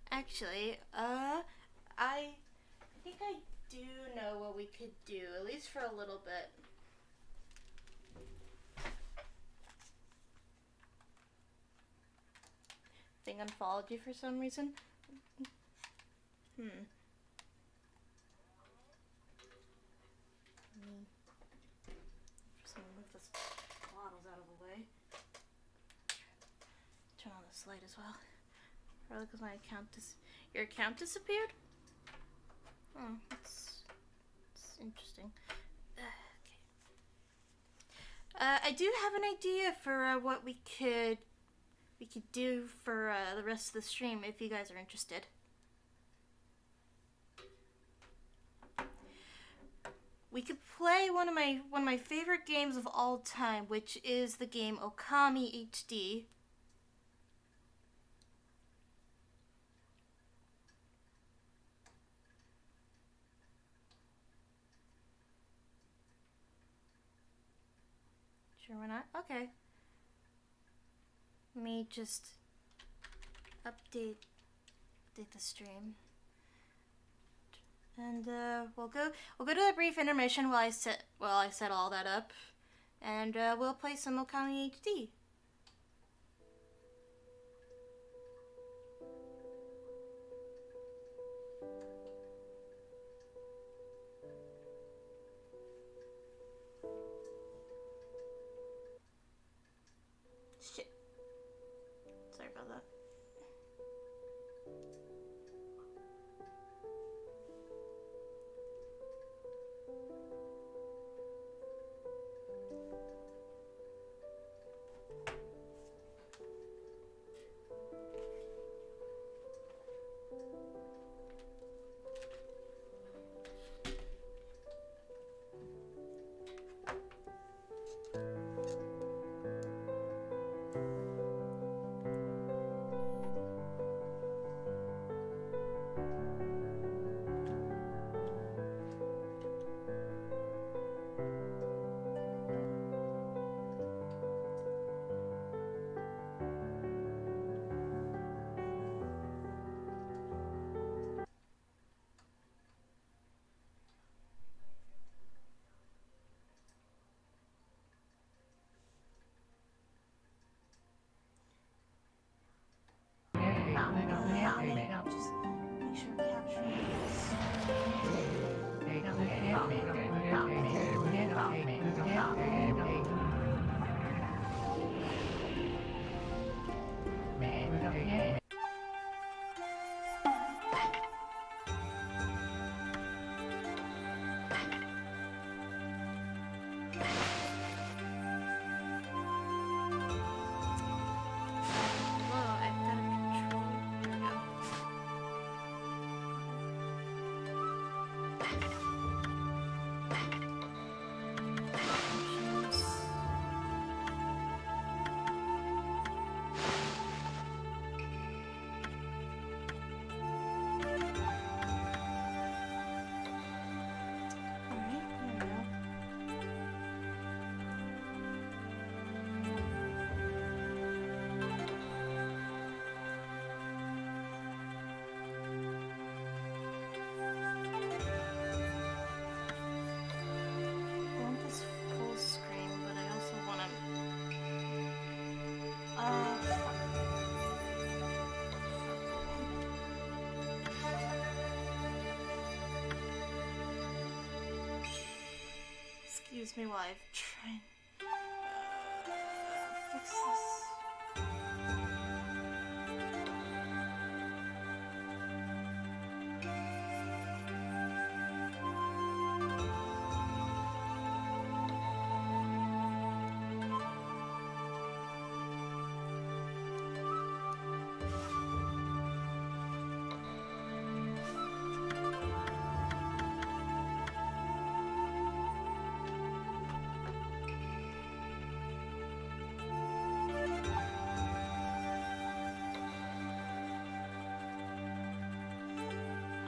S1: Actually, I think I do know what we could do, at least for a little bit. Thing unfollowed you for some reason? Just gonna move this bottles out of the way. Turn on this light as well. Probably because my account your account disappeared? Oh, that's interesting. Okay. I do have an idea for what we could do for the rest of the stream if you guys are interested. We could play one of my favorite games of all time, which is the game Okami HD. Sure, why not? Okay. Let me just update the stream. And we'll go to a brief intermission while I set all that up, and we'll play some Okami HD. Shit. Sorry about that. Excuse me while I try and fix this.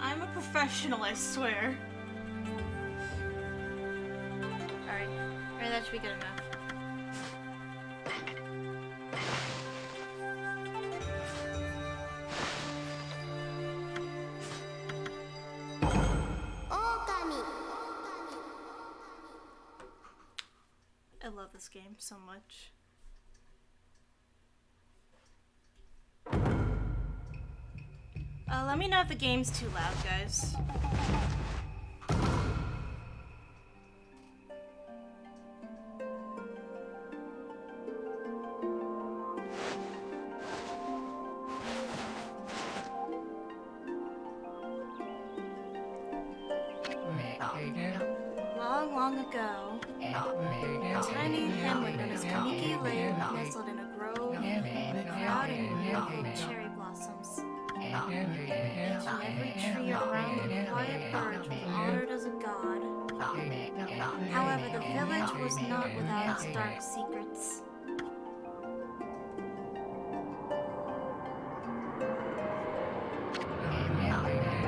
S1: I'm a professional, I swear. Alright. Alright, that should be good enough.
S10: Okami.
S1: I love this game so much. Let me know if the game's too loud, guys. Long, long ago, a tiny hamlet known as Kamiki lay nestled in a grove with crowding beautiful cherry blossoms. Each and every tree around the quiet bird was honored as a god. However, the village was not without its dark secrets.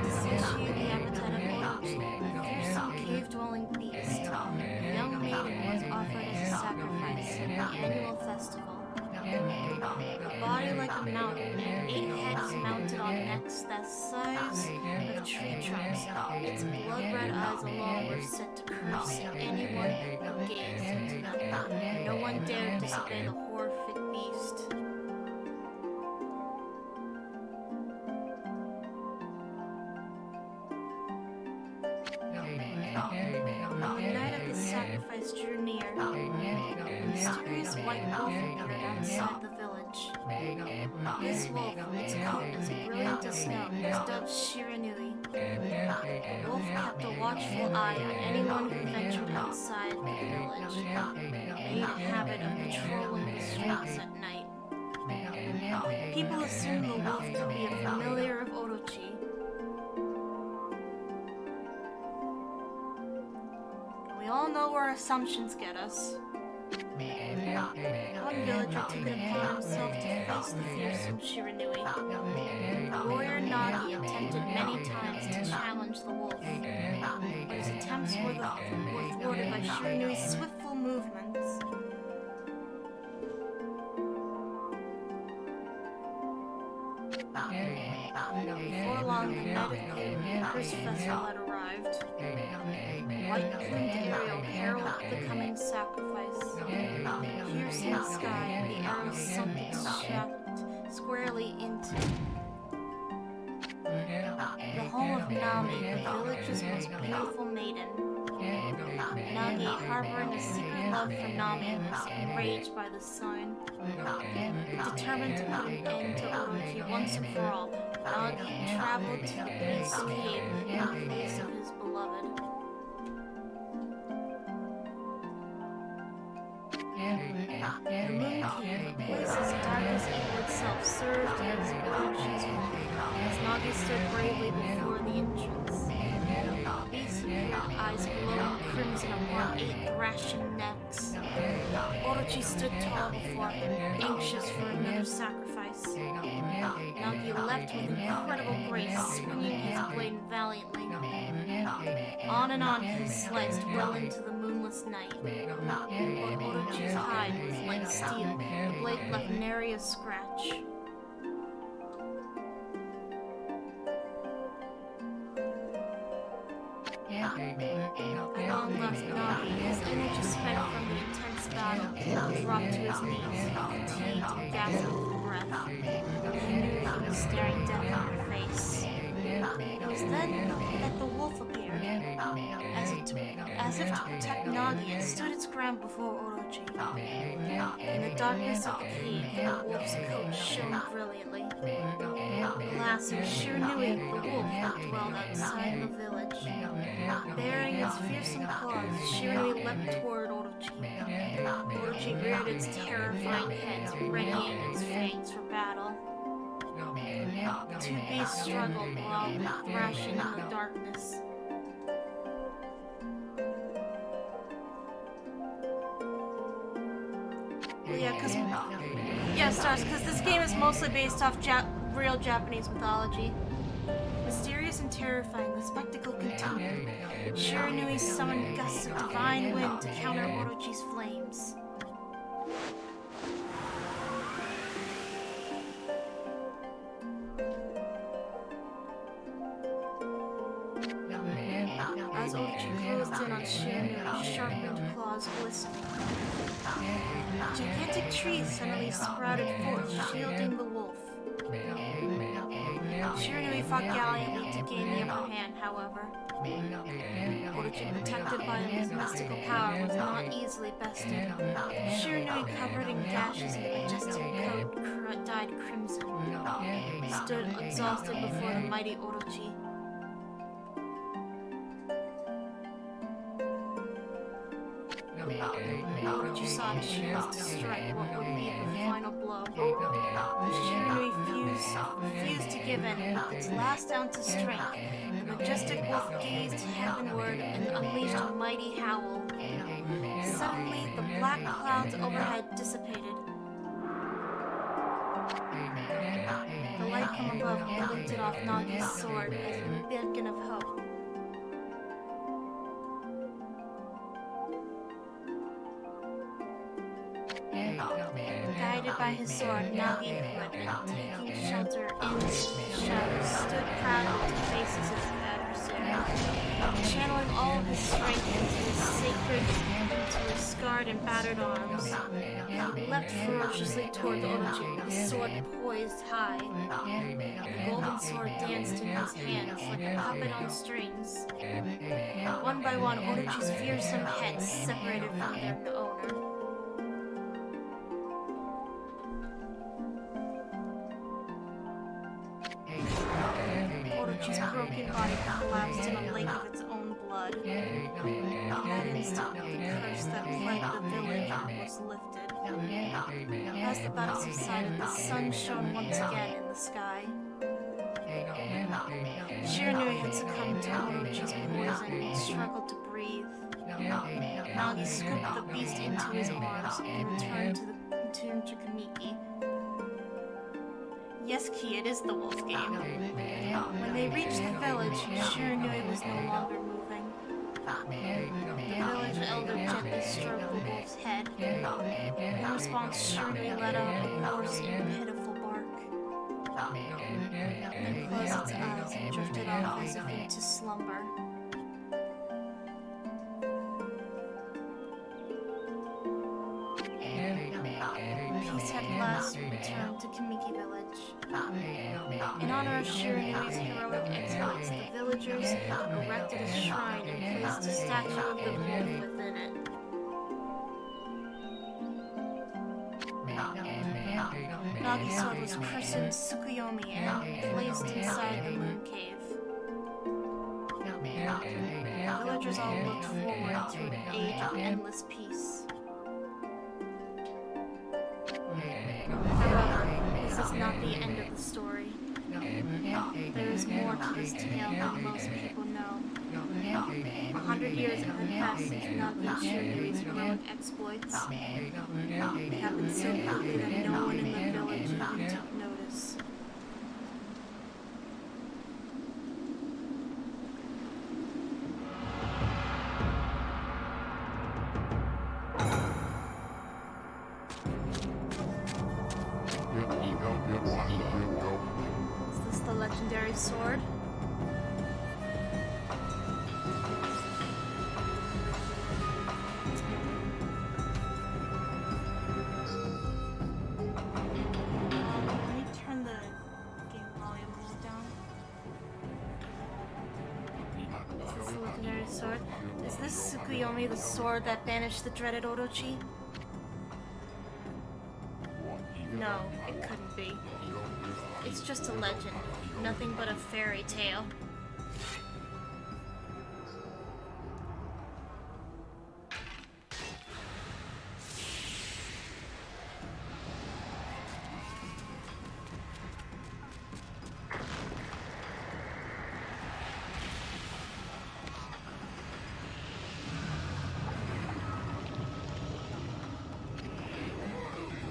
S1: To satiate the appetite of Orochi, a fearsome cave-dwelling beast, a young maiden was offered as a sacrifice at the annual festival. A body like a mountain, and 8 heads mounted on necks the size of tree trunks. Its blood-red eyes alone were set to curse anyone who gazed into them. No one dared disobey the horrific beast. When the night of the sacrifice drew near, a mysterious white wolf appeared outside the village. This wolf, with its coat as brilliant as snow, was dubbed Shiranui. The wolf kept a watchful eye on anyone who ventured outside the village, and made a habit of patrolling the streets at night. People assumed the wolf to be a familiar of Orochi. We all know where assumptions get us. One villager took it upon himself to face the fearsome Shiranui. Warrior Nagi attempted many times to challenge the wolf, but his attempts were thwarted by Shiranui's swiftful movements. Before long, the night of the cursed festival had arrived. White-plumed Ariel heralded the coming sacrifice. Piercing the sky, the arrow sunk its shaft squarely into the home of Nami, the village's most beautiful maiden. Nagi, harboring a secret love for Nami, was enraged by the sign. Determined to put an end to Orochi once and for all, Nagi traveled to the beast's cave in the face of his beloved. The Moon Cave, a place as dark as evil itself, served as Orochi's home, as Nagi stood bravely before the entrance. The beast appeared, eyes glowing crimson upon 8 thrashing necks. Orochi stood tall before him, anxious for another sacrifice. Nagi leapt with incredible grace, swinging his blade valiantly. On and on he sliced well into the moonless night. Orochi's hide was like steel, the blade left nary a scratch. At long last, Nagi, his energy spent from the intense battle, dropped to his knees, fatigued and gasping for breath. He knew he was staring death in the face. It was then that the wolf appeared. As if to protect Nagi, it stood its ground before Orochi. In the darkness of the cave, the wolf's coat shone brilliantly. Alas, it was Shiranui, the wolf, that dwelled outside the village. Bearing its fearsome claws, Shiranui leapt toward Orochi. Orochi reared its terrifying head, readying its fangs for battle. The two beasts struggled while thrashing in the darkness. Stars, because this game is mostly based off real Japanese mythology. Mysterious and terrifying, the spectacle continued. Shiranui summoned gusts of divine wind to counter Orochi's flames. As Orochi closed in on Shiranui, sharpened claws glistened. Gigantic trees suddenly sprouted forth, shielding the wolf. Shiranui fought gallantly to gain the upper hand, however. Orochi, protected by his mystical power, was not easily bested. Shiranui, covered in gashes and majestic coat, dyed crimson, stood exhausted before the mighty Orochi. Orochi saw his chance to strike what would be the final blow. Shiranui refused to give in. With its last ounce of strength, the majestic wolf gazed heavenward and unleashed a mighty howl. Suddenly, the black clouds overhead dissipated. The light from above glinted off Nagi's sword as a beacon of hope. Guided by his sword, Nagi, who had been taking shelter in the shadows, stood proudly to face his adversary, channeling all of his strength into his scarred and battered arms. He leapt ferociously toward Orochi, his sword poised high. The golden sword danced in his hands like a puppet on strings. One by one, Orochi's fearsome heads separated from their owner. Orochi's broken body collapsed in a lake of its own blood. In that instant, the curse that plagued the village was lifted. As the battle subsided, the sun shone once again in the sky. Shiranui had succumbed to Orochi's poison and struggled to breathe. Nagi scooped the beast into his arms and returned to Kamiki. Yes, Ki, it is the wolf game. When they reached the village, Shiranui was no longer moving. The village elder gently stroked the wolf's head. In response, Shiranui let out a hoarse and pitiful bark. Then closed its eyes and drifted off as if into slumber. Peace had last returned to Kamiki village. In honor of Shiranui's heroic exploits, the villagers erected a shrine and placed a statue of the wolf within it. Nagi's sword was christened Tsukuyomi and placed inside the moon cave. The villagers all looked forward to an age of endless peace. However, this is not the end of the story. There is more to this tale than most people know. 100 years have passed since Nagi and Shiranui's heroic exploits. They happened so quickly that no one in the village even took notice. Is this the legendary sword? Let me turn the game volume a little down. Is this the sword. Is this Tsukuyomi the sword that banished the dreaded Orochi? No, it couldn't be. It's just a legend, nothing but a fairy tale.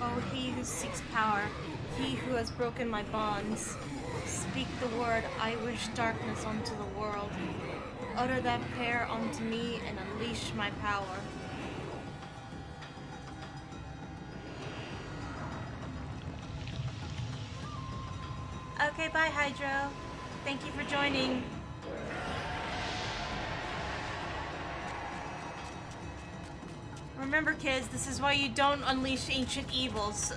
S1: Oh, he who seeks power, he who has broken my bonds. Speak the word, I wish darkness onto the world. Utter that prayer onto me and unleash my power. Okay, bye Hydro. Thank you for joining. Remember kids, this is why you don't unleash ancient evils.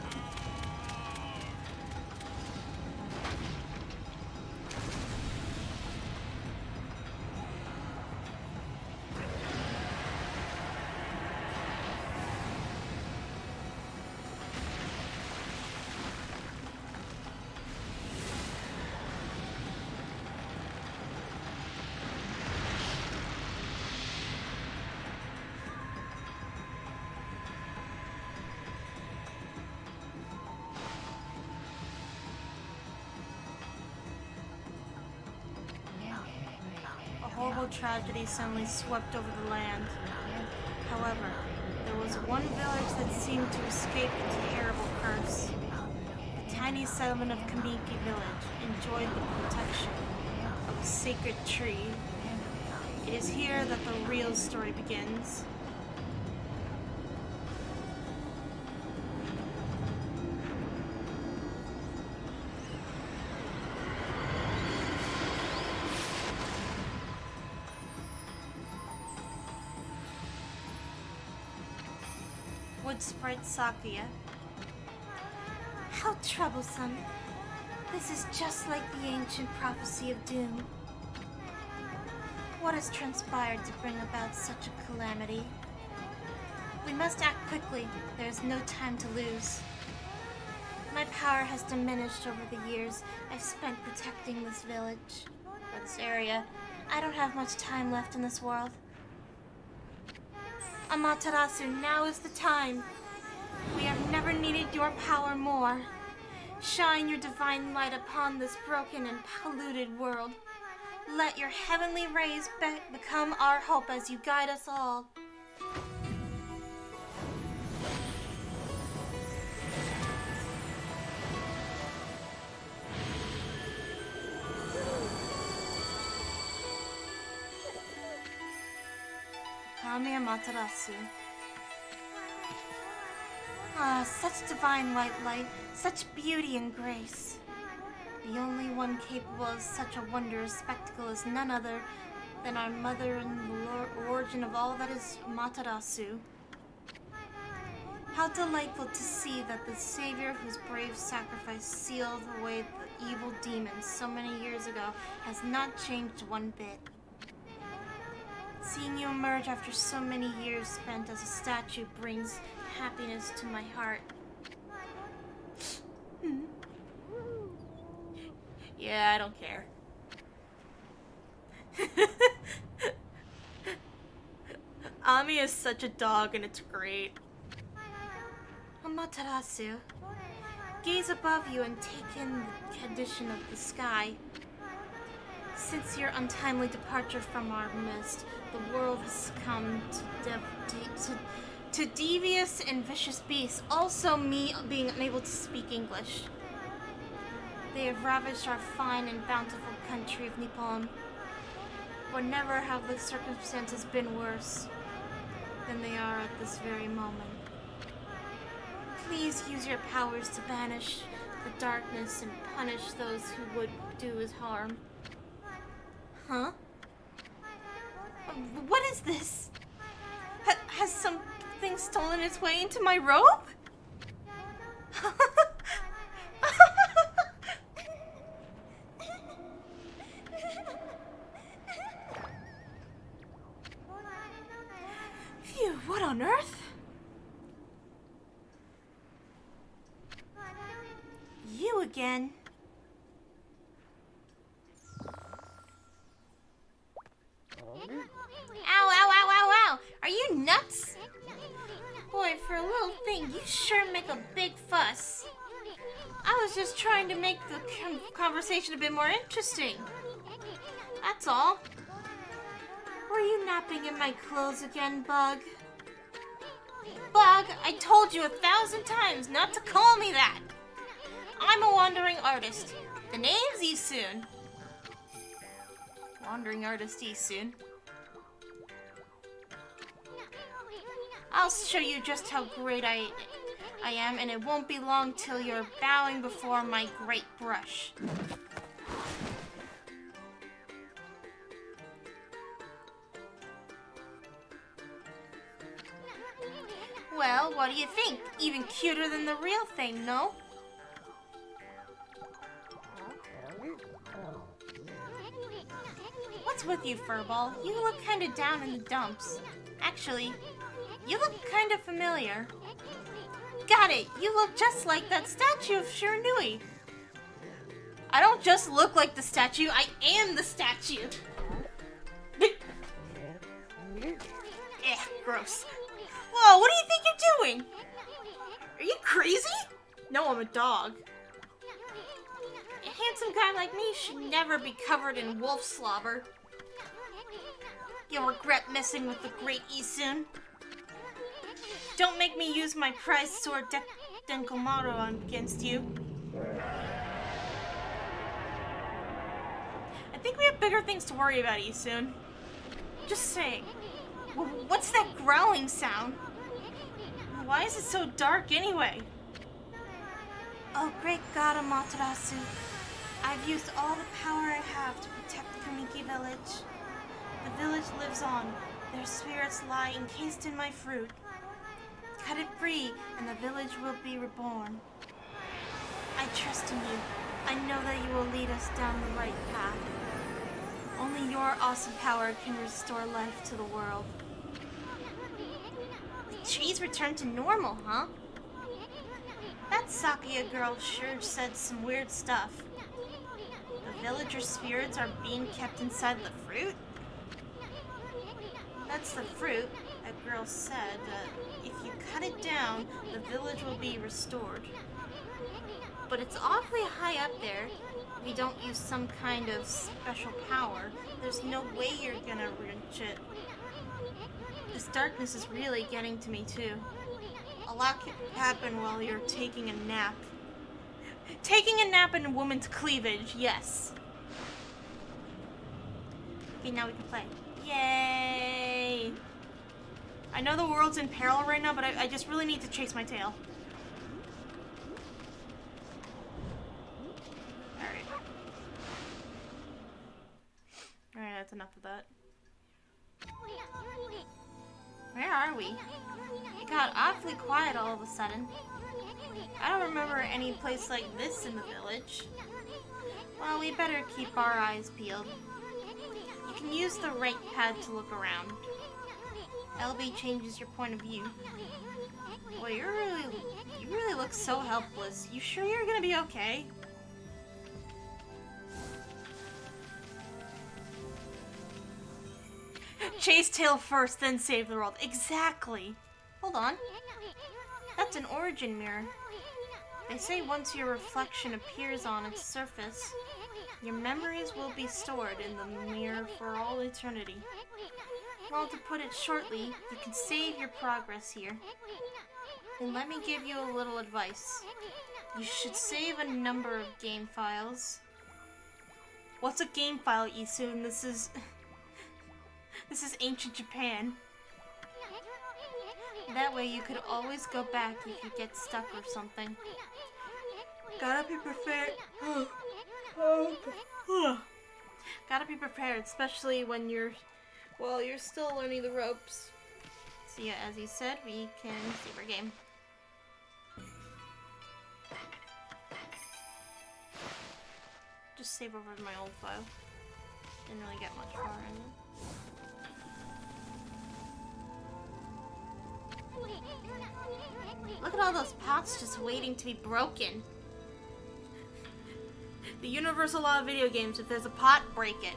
S1: A horrible tragedy suddenly swept over the land. However, there was one village that seemed to escape the terrible curse. The tiny settlement of Kamiki Village enjoyed the protection of a sacred tree. It is here that the real story begins. Wood Sprite Sakuya. How troublesome. This is just like the ancient prophecy of doom. What has transpired to bring about such a calamity? We must act quickly. There is no time to lose. My power has diminished over the years I've spent protecting this village, or this area. I don't have much time left in this world. Amaterasu, now is the time. We have never needed your power more. Shine your divine light upon this broken and polluted world. Let your heavenly rays become our hope as you guide us all. Okami Amaterasu. Ah, such divine white light, such beauty and grace. The only one capable of such a wondrous spectacle is none other than our mother and the origin of all that is Amaterasu. How delightful to see that the savior whose brave sacrifice sealed away the evil demons so many years ago has not changed one bit. Seeing you emerge after so many years spent as a statue brings happiness to my heart. Yeah, I don't care. Ami is such a dog and it's great. Amaterasu, gaze above you and take in the condition of the sky. Since your untimely departure from our midst, the world has succumbed to devious and vicious beasts, also me being unable to speak English. They have ravaged our fine and bountiful country of Nippon, but never have the circumstances been worse than they are at this very moment. Please use your powers to banish the darkness and punish those who would do us harm. Huh? What is this? Has something stolen its way into my robe? on earth? You again. Ow, ow, ow, ow, ow! Are you nuts? Boy, for a little thing, you sure make a big fuss. I was just trying to make the conversation a bit more interesting. That's all. Were you napping in my clothes again, Bug? Bug, I told you 1,000 times not to call me that. I'm a wandering artist. The name's Isun. Wandering artist Isun. I'll show you just how great I am, and it won't be long till you're bowing before my great brush. Well, what do you think? Even cuter than the real thing, no? What's with you, Furball? You look kinda down in the dumps. Actually, you look kinda familiar. Got it! You look just like that statue of Shiranui. I don't just look like the statue, I am the statue! Eh, gross. Whoa, what do you think you're doing? Are you crazy? No, I'm a dog. A handsome guy like me should never be covered in wolf slobber. You'll regret messing with the great Isun. Don't make me use my prized sword Denkomaru against you. I think we have bigger things to worry about, Isun. Just saying. What's that growling sound? Why is it so dark anyway? Oh, great God, Amaterasu. I've used all the power I have to protect Kamiki village. The village lives on. Their spirits lie encased in my fruit. Cut it free, and the village will be reborn. I trust in you. I know that you will lead us down the right path. Only your awesome power can restore life to the world. The trees return to normal, huh? That Sakuya girl sure said some weird stuff. The villager spirits are being kept inside the fruit? That's the fruit. That girl said that if you cut it down, the village will be restored. But it's awfully high up there. If you don't use some kind of special power, there's no way you're gonna reach it. This darkness is really getting to me too. A lot can happen while you're taking a nap. Taking a nap in a woman's cleavage, yes. Okay, now we can play. Yay! I know the world's in peril right now, but I just really need to chase my tail. Alright. Alright, that's enough of that. Where are we? It got awfully quiet all of a sudden. I don't remember any place like this in the village. Well, we better keep our eyes peeled. You can use the right pad to look around. LB changes your point of view. Boy, you really look so helpless. You sure you're gonna be okay? Chase tail first, then save the world. Exactly. Hold on. That's an origin mirror. They say once your reflection appears on its surface, your memories will be stored in the mirror for all eternity. Well, to put it shortly, you can save your progress here. And let me give you a little advice. You should save a number of game files. What's a game file, Isun? This is ancient Japan. That way you could always go back if you get stuck or something. Gotta be prepared. Gotta be prepared, especially when you're still learning the ropes. So yeah, as you said, we can save our game. Just save over my old file. Didn't really get much far in it. Look at all those pots just waiting to be broken. The universal law of video games, if there's a pot, break it.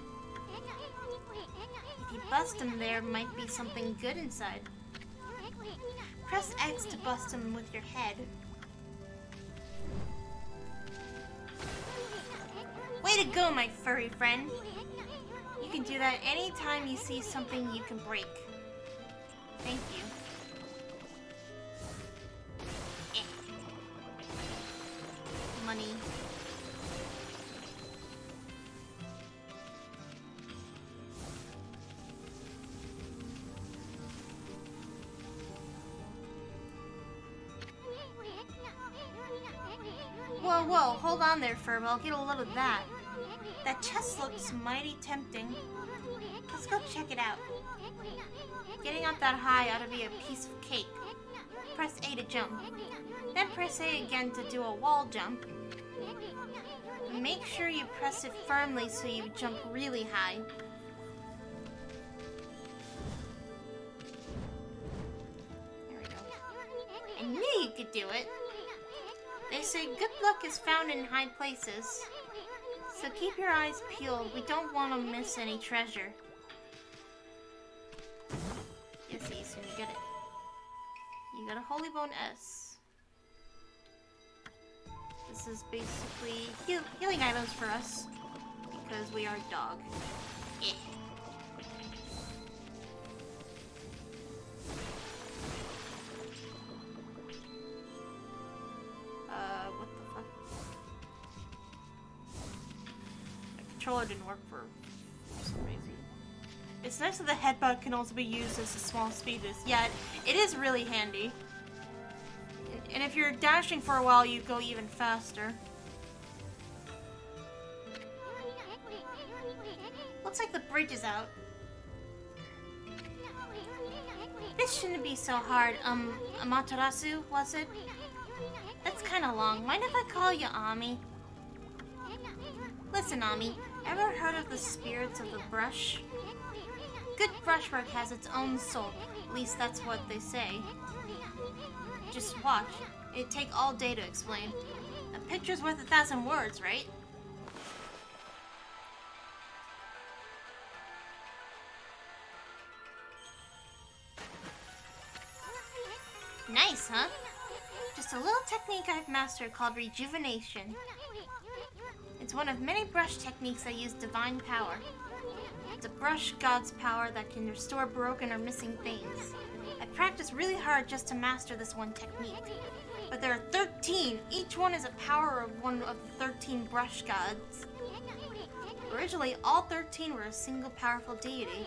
S1: If you bust them, there might be something good inside. Press X to bust them with your head. Way to go, my furry friend. You can do that anytime you see something you can break. Thank you. Money. Whoa, whoa, hold on there, Furball. Get a load of that. That chest looks mighty tempting. Let's go check it out. Getting up that high ought to be a piece of cake. Press A to jump. Then press A again to do a wall jump. Make sure you press it firmly so you jump really high. There we go. I knew you could do it. They say good luck is found in high places. So keep your eyes peeled. We don't want to miss any treasure. You'll see soon you get it. You got a Holy Bone S. This is basically healing items for us. Because we are a dog. Eh. What the fuck? The controller didn't work for some reason. It's nice that the headbutt can also be used as a small speed boost. Yeah, it is really handy. And if you're dashing for a while, you go even faster. Looks like the bridge is out. This shouldn't be so hard. Amaterasu, was it? That's kinda long. Mind if I call you Ami? Listen, Ami, ever heard of the spirits of the brush? Good brushwork has its own soul. At least that's what they say. Just watch. It'd take all day to explain. A picture's worth 1,000 words, right? Nice, huh? Just a little technique I've mastered called rejuvenation. It's one of many brush techniques that use divine power. It's a brush god's power that can restore broken or missing things. I practiced really hard just to master this one technique. But there are 13! Each one is a power of one of the 13 brush gods. Originally, all 13 were a single powerful deity.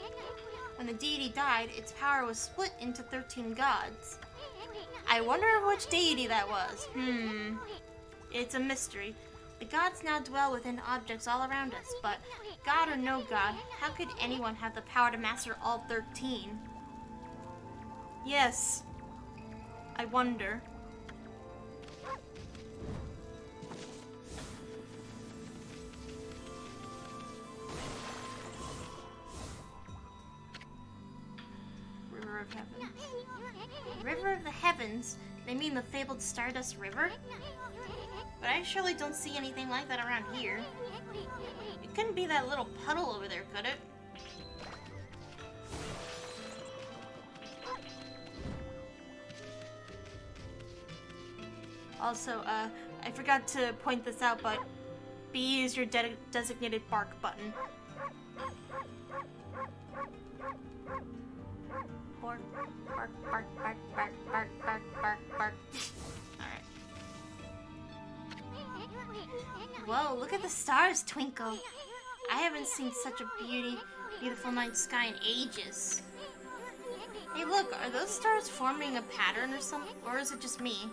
S1: When the deity died, its power was split into 13 gods. I wonder which deity that was. It's a mystery. The gods now dwell within objects all around us, but god or no god, how could anyone have the power to master all 13? Yes. I wonder. River of Heavens. River of the Heavens? They mean the fabled Stardust River? But I surely don't see anything like that around here. It couldn't be that little puddle over there, could it? Also, I forgot to point this out, but B is your designated bark button. Bark, bark, bark, bark, bark, bark, bark, bark, bark. Alright. Whoa, look at the stars twinkle. I haven't seen such a beautiful night sky in ages. Hey look, are those stars forming a pattern or something? Or is it just me?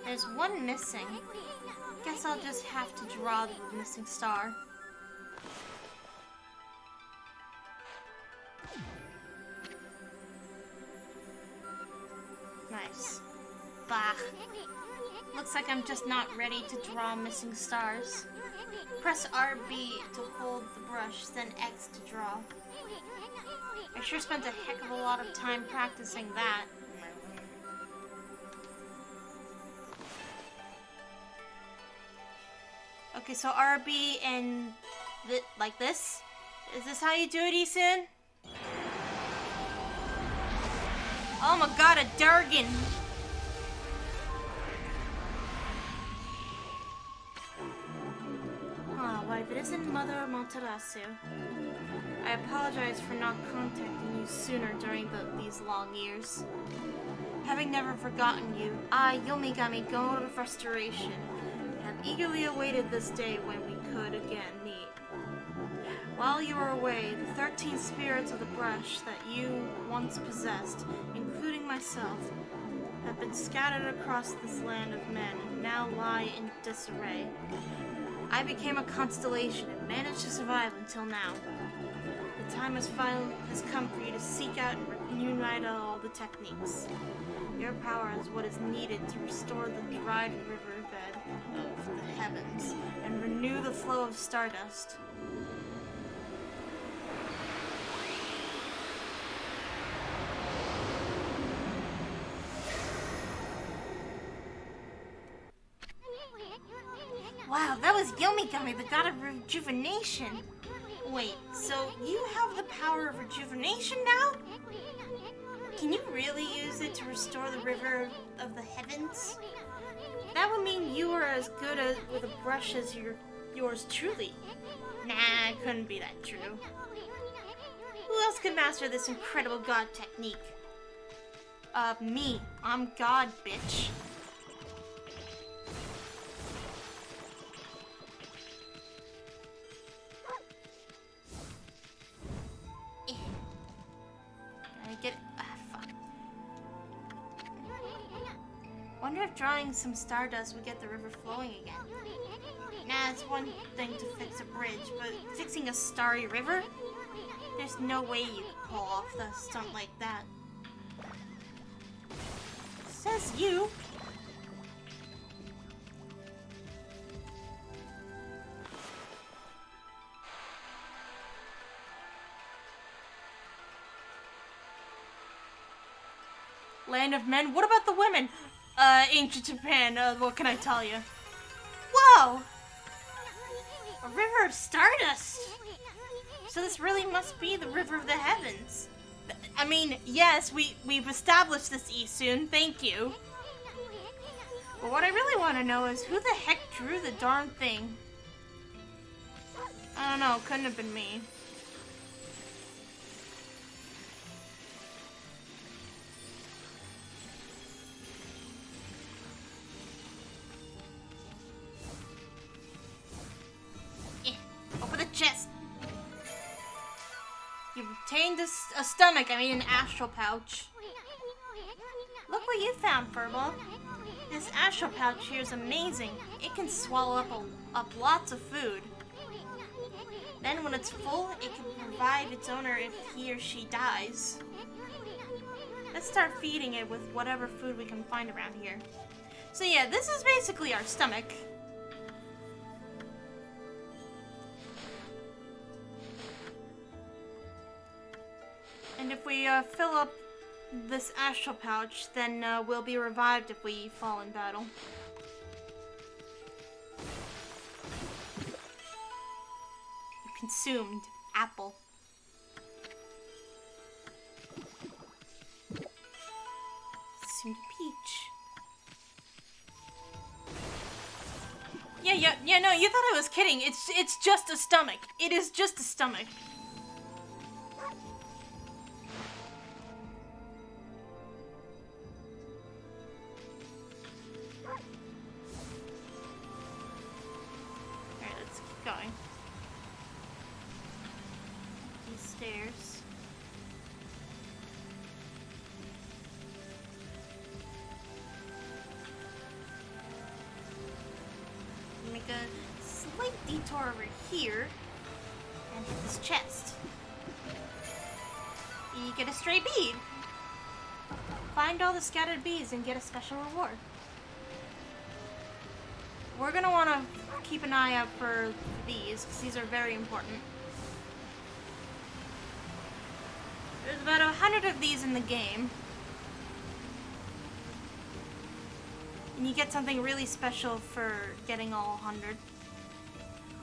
S1: There's one missing. Guess I'll just have to draw the missing star. Nice. Bah. Looks like I'm just not ready to draw missing stars. Press RB to hold the brush, then X to draw. I sure spent a heck of a lot of time practicing that. Okay, so RB and like this? Is this how you do it, Eason? Oh my god, a Dargan! Ah, why if it isn't Mother Matarasu. I apologize for not contacting you sooner during these long years. Having never forgotten you, I, Yomigami, God of Restoration, have eagerly awaited this day when we could again meet. While you were away, the 13 spirits of the brush that you once possessed, including myself, have been scattered across this land of men and now lie in disarray. I became a constellation and managed to survive until now. The time has come for you to seek out and reunite all the techniques. Your power is what is needed to restore the dried riverbed of the heavens and renew the flow of stardust. Wow, that was Yomigami, the god of rejuvenation. Wait, so you have the power of rejuvenation now? Can you really use it to restore the river of the heavens? That would mean you are as good with a brush as yours truly. Nah, it couldn't be that true. Who else could master this incredible god technique? Me. I'm God, bitch. Wonder if drawing some stardust would get the river flowing again. Nah, it's one thing to fix a bridge, but fixing a starry river? There's no way you could pull off the stunt like that. Says you. Land of men? What about the women? Ancient Japan, what can I tell you? Whoa! A river of stardust! So this really must be the river of the heavens. I mean, yes, we've established this, Isun, thank you. But what I really want to know is who the heck drew the darn thing? I don't know, couldn't have been me. Open the chest. You've obtained a stomach, an astral pouch. Look what you found, Furball. This astral pouch here is amazing. It can swallow up lots of food. Then when it's full, it can revive its owner if he or she dies. Let's start feeding it with whatever food we can find around here. So yeah, this is basically our stomach. And if we fill up this astral pouch, then we'll be revived if we fall in battle. You consumed apple. Consumed peach. Yeah, no, you thought I was kidding. It's just a stomach. It is just a stomach. Going. These stairs. Make a slight detour over here and hit this chest. You get a stray bead. Find all the scattered beads and get a special reward. We're gonna want to keep an eye out for these, because these are very important. There's about 100 of these in the game. And you get something really special for getting all 100.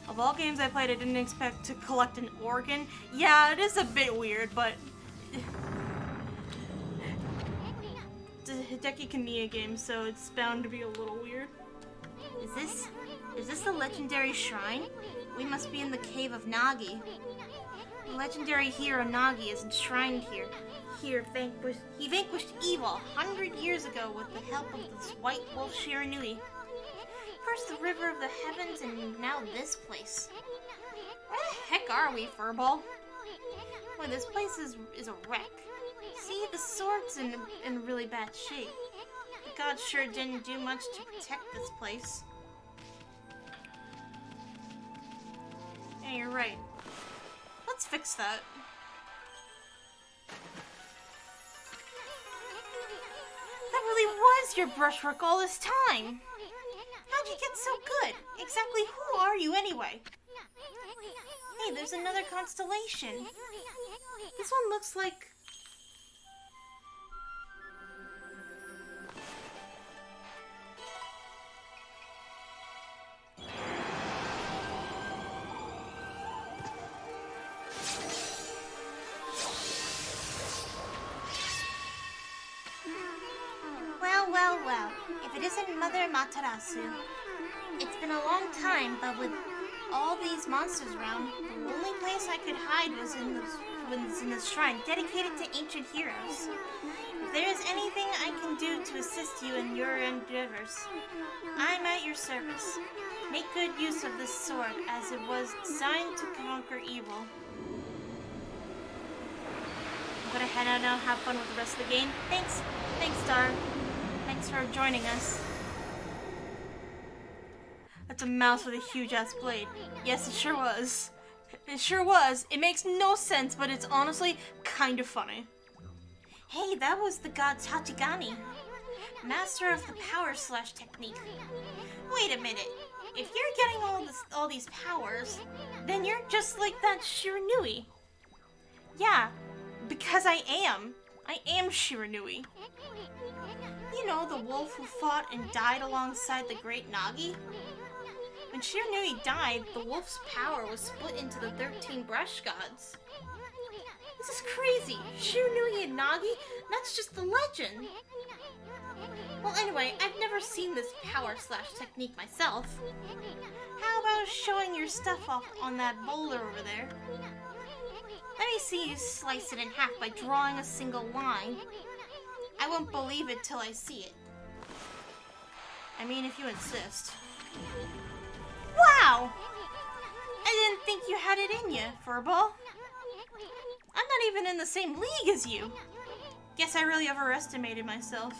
S1: Of all games I played, I didn't expect to collect an organ. Yeah, it is a bit weird, but... It's a Hideki Kamiya game, so it's bound to be a little weird. Is this the legendary shrine? We must be in the cave of Nagi. The legendary hero Nagi is enshrined here. He vanquished evil 100 years ago with the help of this white wolf Shiranui. First the river of the heavens, and now this place. Where the heck are we, Furball? Boy, this place is a wreck. See, the sword's in really bad shape. The gods sure didn't do much to protect this place. Yeah, you're right. Let's fix that. That really was your brushwork all this time! How'd you get so good? Exactly who are you anyway? Hey, there's another constellation. This one looks like... Well, if it isn't Mother Matarasu. It's been a long time, but with all these monsters around, the only place I could hide was in this shrine dedicated to ancient heroes. If there is anything I can do to assist you in your endeavors, I'm at your service. Make good use of this sword, as it was designed to conquer evil. I'm gonna head out now, have fun with the rest of the game. Thanks, Star. Thanks for joining us. That's a mouse with a huge-ass blade. Yes, it sure was. It sure was. It makes no sense, but it's honestly kind of funny. Hey, that was the god Tachigami, master of the power slash technique. Wait a minute. If you're getting all these powers, then you're just like that Shiranui. Yeah, because I am Shiranui. You know, the wolf who fought and died alongside the great Nagi? When Shiranui died, the wolf's power was split into the 13 brush gods. This is crazy! Shiranui and Nagi? That's just the legend! Well, anyway, I've never seen this power slash technique myself. How about showing your stuff off on that boulder over there? Let me see you slice it in half by drawing a single line. I won't believe it till I see it. I mean, if you insist. Wow! I didn't think you had it in you, Furball. I'm not even in the same league as you. Guess I really overestimated myself.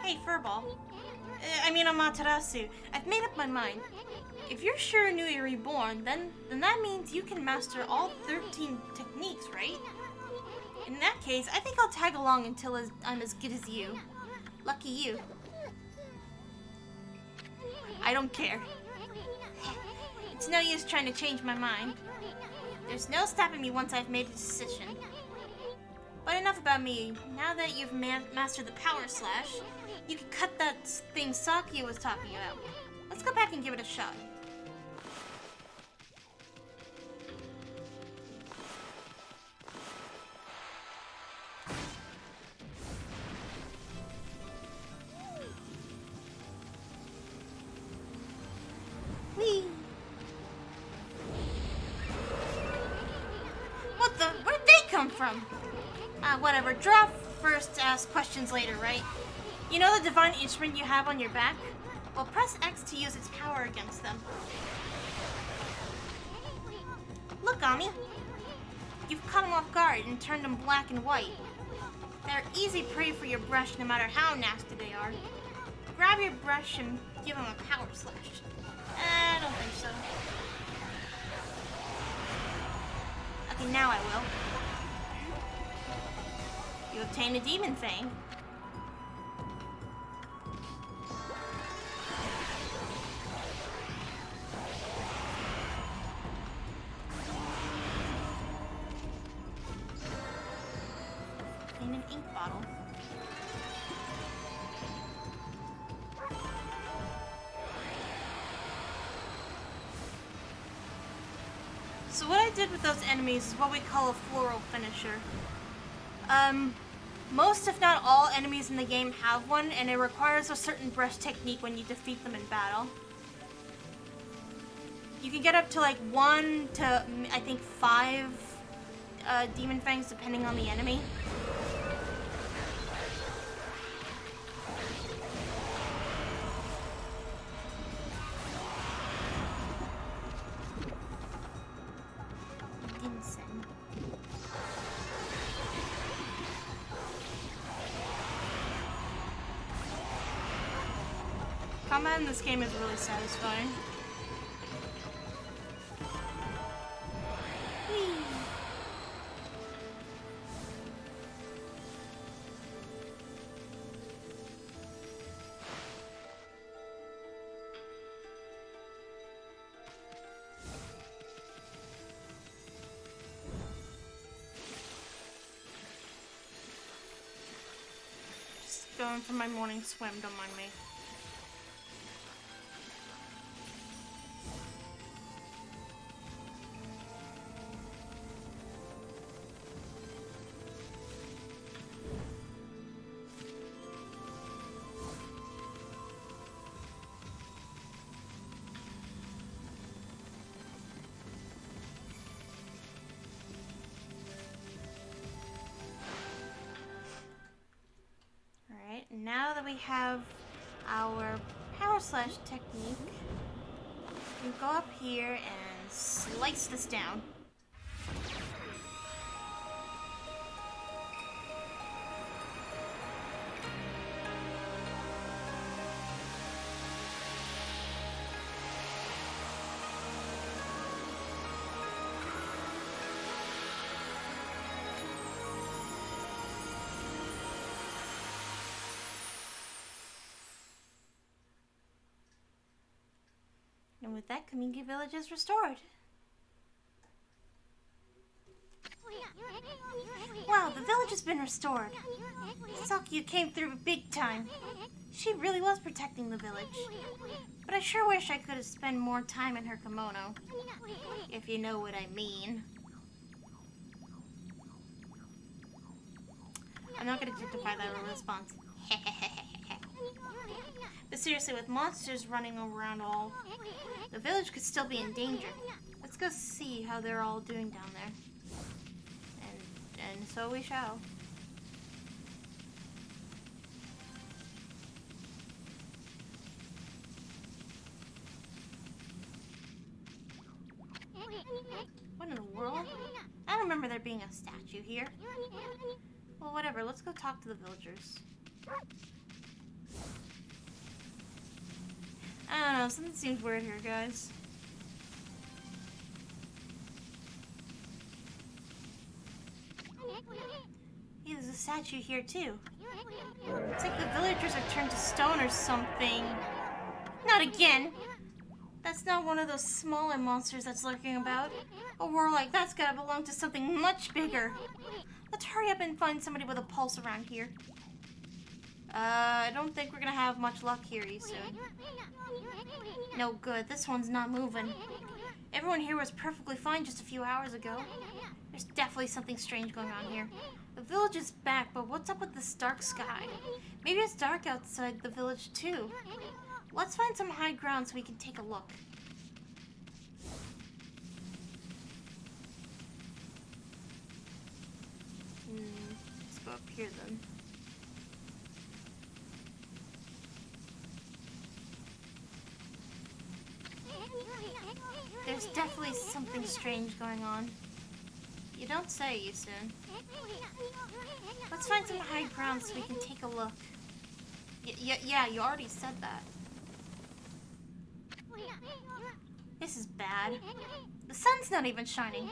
S1: Hey, Furball. I'm Amaterasu. I've made up my mind. If you're Shiranui Reborn, then that means you can master all 13 techniques, right? In that case, I think I'll tag along until I'm as good as you. Lucky you. I don't care. It's no use trying to change my mind. There's no stopping me once I've made a decision. But enough about me. Now that you've mastered the power slash, you can cut that thing Saki was talking about. Let's go back and give it a shot. Whee! What the? Where'd they come from? Whatever. Draw first, ask questions later, right? You know the divine instrument you have on your back? Well, press X to use its power against them. Look, Ami. You've caught them off guard and turned them black and white. They're easy prey for your brush no matter how nasty they are. Grab your brush and give them a power slash. I don't think so. Okay, now I will. You obtain a demon fang. ink bottle. So what I did with those enemies is what we call a floral finisher. Most, if not all, enemies in the game have one, and it requires a certain brush technique when you defeat them in battle. You can get up to like 1 to, I think, 5 demon fangs depending on the enemy. Combat in this game is really satisfying. Just going for my morning swim, don't mind me. Now that we have our power slash technique, we can go up here and slice this down. And with that, Kamiki Village is restored. Wow, the village has been restored. Sakuya came through big time. She really was protecting the village. But I sure wish I could have spent more time in her kimono. If you know what I mean. I'm not going to justify that response. But seriously, with monsters running around all, the village could still be in danger. Let's go see how they're all doing down there. And so we shall. What in the world? I don't remember there being a statue here. Well, whatever. Let's go talk to the villagers. I don't know, something seems weird here, guys. Hey, there's a statue here, too. It's like the villagers are turned to stone or something. Not again! That's not one of those smaller monsters that's lurking about. A war like that's gotta belong to something much bigger. Let's hurry up and find somebody with a pulse around here. I don't think we're gonna have much luck here soon. No good, this one's not moving. Everyone here was perfectly fine just a few hours ago. There's definitely something strange going on here. The village is back, but what's up with this dark sky? Maybe it's dark outside the village too. Let's find some high ground so we can take a look. Let's go up here then. There's definitely something strange going on. You don't say, Yusun. Let's find some high ground so we can take a look. Yeah, you already said that. This is bad. The sun's not even shining.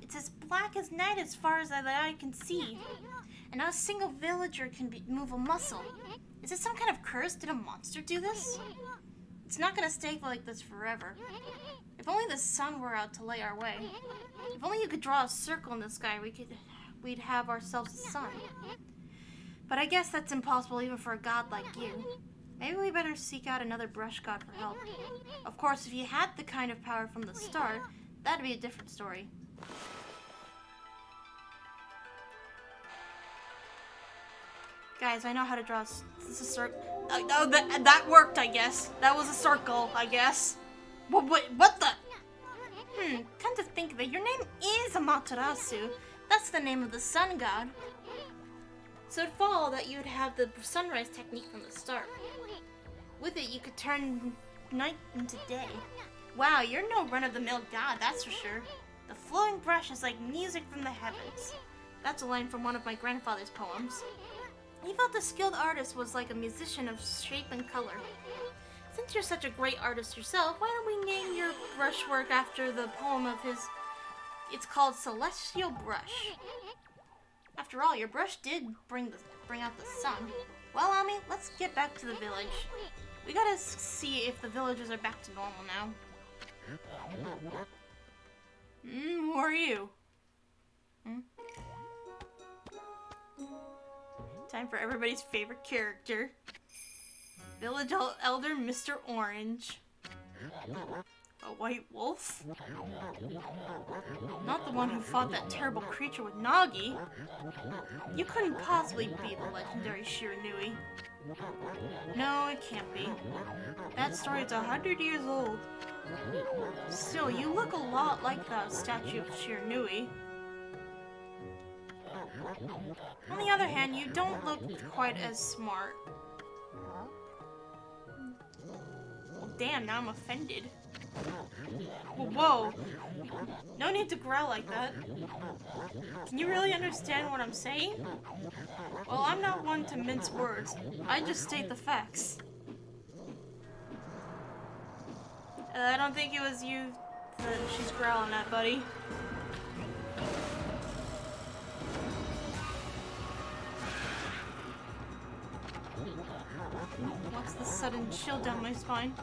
S1: It's as black as night as far as the eye can see. And not a single villager can move a muscle. Is this some kind of curse? Did a monster do this? It's not gonna stay like this forever. If only the sun were out to light our way. If only you could draw a circle in the sky, we'd have ourselves a sun. But I guess that's impossible even for a god like you. Maybe we better seek out another brush god for help. Of course, if you had the kind of power from the start, that'd be a different story. Guys, I know how to draw a circle. Oh, that worked, I guess. That was a circle, I guess. What the? Come to think of it, your name is Amaterasu. That's the name of the sun god. So it'd follow that you'd have the sunrise technique from the start. With it, you could turn night into day. Wow, you're no run-of-the-mill god, that's for sure. The flowing brush is like music from the heavens. That's a line from one of my grandfather's poems. He felt the skilled artist was like a musician of shape and color. Since you're such a great artist yourself, why don't we name your brushwork after the poem of his... It's called Celestial Brush. After all, your brush did bring out the sun. Well, Ami, let's get back to the village. We gotta see if the villagers are back to normal now. Who are you? Time for everybody's favorite character. Village Elder Mr. Orange. A white wolf? Not the one who fought that terrible creature with Nagi. You couldn't possibly be the legendary Shiranui. No, it can't be. That story is 100 years old. Still, you look a lot like the statue of Shiranui. On the other hand, you don't look quite as smart. Well, damn, now I'm offended. Whoa. No need to growl like that. Can you really understand what I'm saying? Well, I'm not one to mince words. I just state the facts. I don't think it was you that she's growling at, buddy. What's the sudden chill down my spine?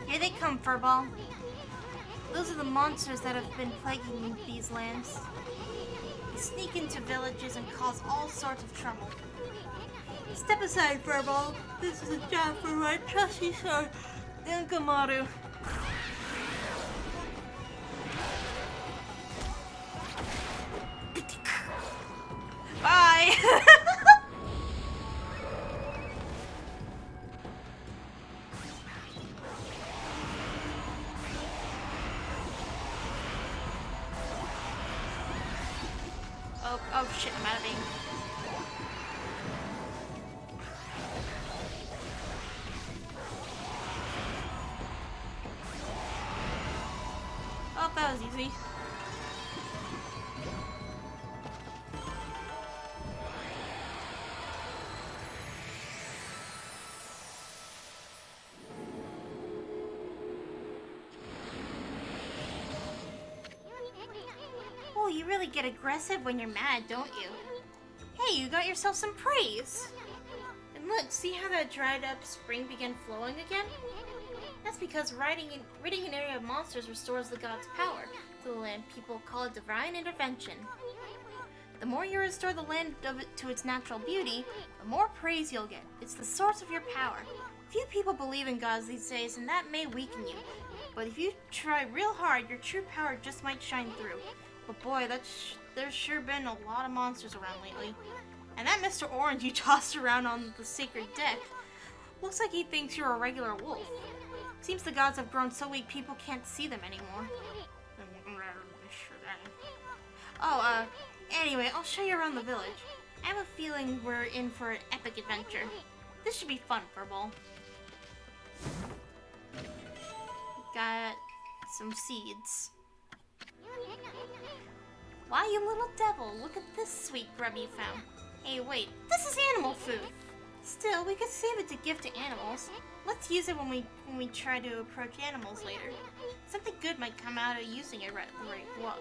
S1: Here they come, Furball. Those are the monsters that have been plaguing these lands. They sneak into villages and cause all sorts of trouble. Step aside, Furball. This is a job for my trusty sword, Denkamaru. Bye! Oh shit, I'm out of ink. Oh, that was easy. Oh, you really get aggressive when you're mad, don't you? Hey, you got yourself some praise! And look, see how that dried up spring began flowing again? That's because ridding an area of monsters restores the god's power to the land. People call it divine intervention. The more you restore the land to its natural beauty, the more praise you'll get. It's the source of your power. Few people believe in gods these days, and that may weaken you. But if you try real hard, your true power just might shine through. But boy, there's sure been a lot of monsters around lately. And that Mr. Orange you tossed around on the sacred deck looks like he thinks you're a regular wolf. Seems the gods have grown so weak people can't see them anymore. Oh, anyway, I'll show you around the village. I have a feeling we're in for an epic adventure. This should be fun, Furball. Got some seeds. Why, you little devil, look at this sweet grub you found. Hey, wait, this is animal food. Still, we could save it to give to animals. Let's use it when we try to approach animals later. Something good might come out of using it right. Well,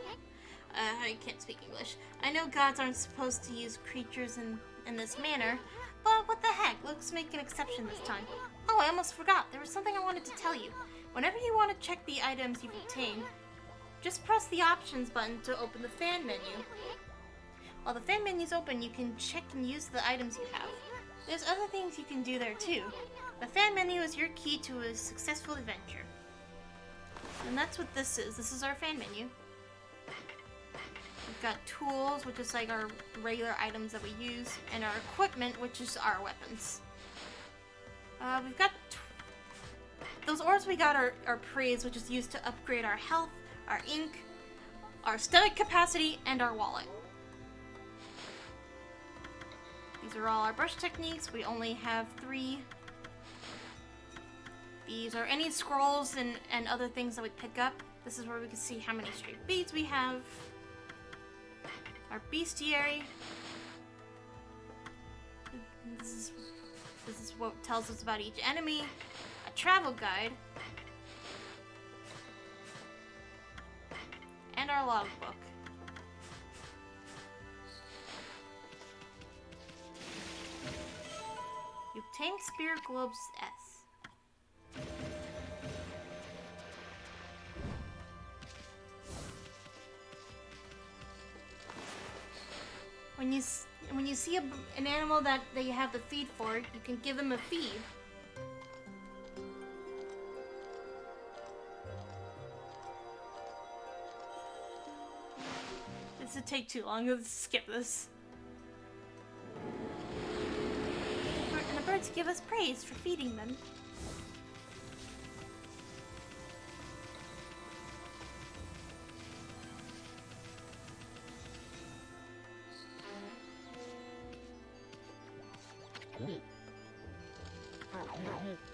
S1: I can't speak English. I know gods aren't supposed to use creatures in this manner, but what the heck, let's make an exception this time. Oh, I almost forgot, there was something I wanted to tell you. Whenever you want to check the items you've obtained, just press the options button to open the fan menu. While the fan menu's open, you can check and use the items you have. There's other things you can do there too. The fan menu is your key to a successful adventure. And that's what this is. This is our fan menu. We've got tools, which is like our regular items that we use, and our equipment, which is our weapons. We've got those orbs we got are praise, which is used to upgrade our health, our ink, our stomach capacity, and our wallet. These are all our brush techniques. We only have 3. These are any scrolls and other things that we pick up. This is where we can see how many stray beads we have. Our bestiary. This is what tells us about each enemy. A travel guide. And our logbook. You obtain Spirit Globes S. When you see an animal that you have the feed for, you can give them a feed. This would take too long. Let's skip this. And the birds give us praise for feeding them.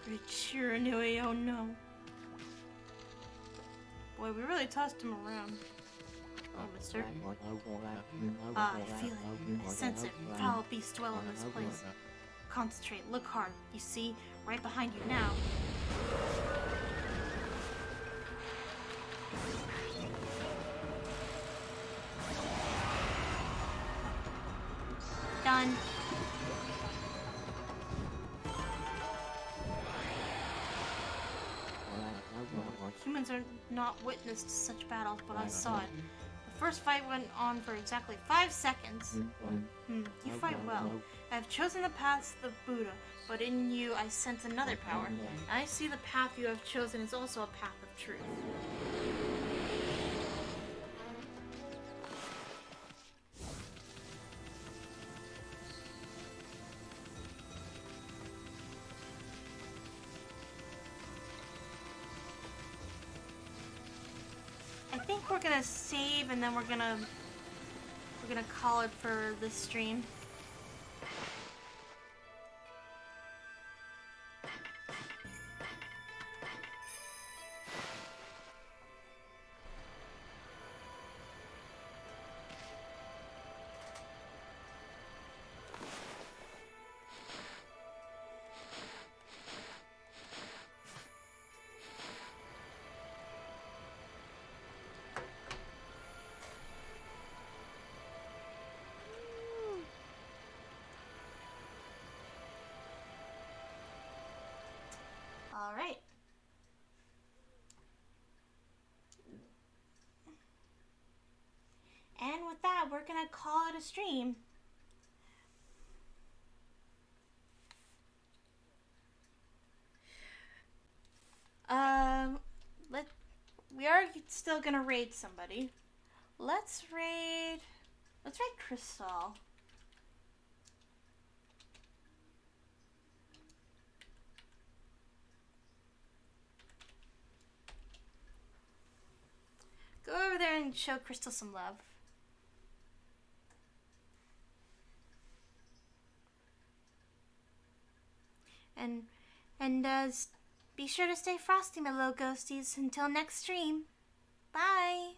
S1: Richiranui, oh no. Boy, we really tossed him around. Oh, mister. Ah, I feel it. I sense it. Foul beasts dwell in this place. Concentrate, look hard. You see, right behind you now. Done. Humans are not witness to such battles, but I saw it. The first fight went on for exactly 5 seconds. You fight well. I have chosen the path of Buddha, but in you I sense another power. And I see the path you have chosen is also a path of truth. I think we're gonna save and then we're gonna call it for this stream. All right. And with that, we're gonna call it a stream. We are still gonna raid somebody. Let's raid Crystal. Go over there and show Crystal some love. And be sure to stay frosty, my little ghosties, until next stream. Bye!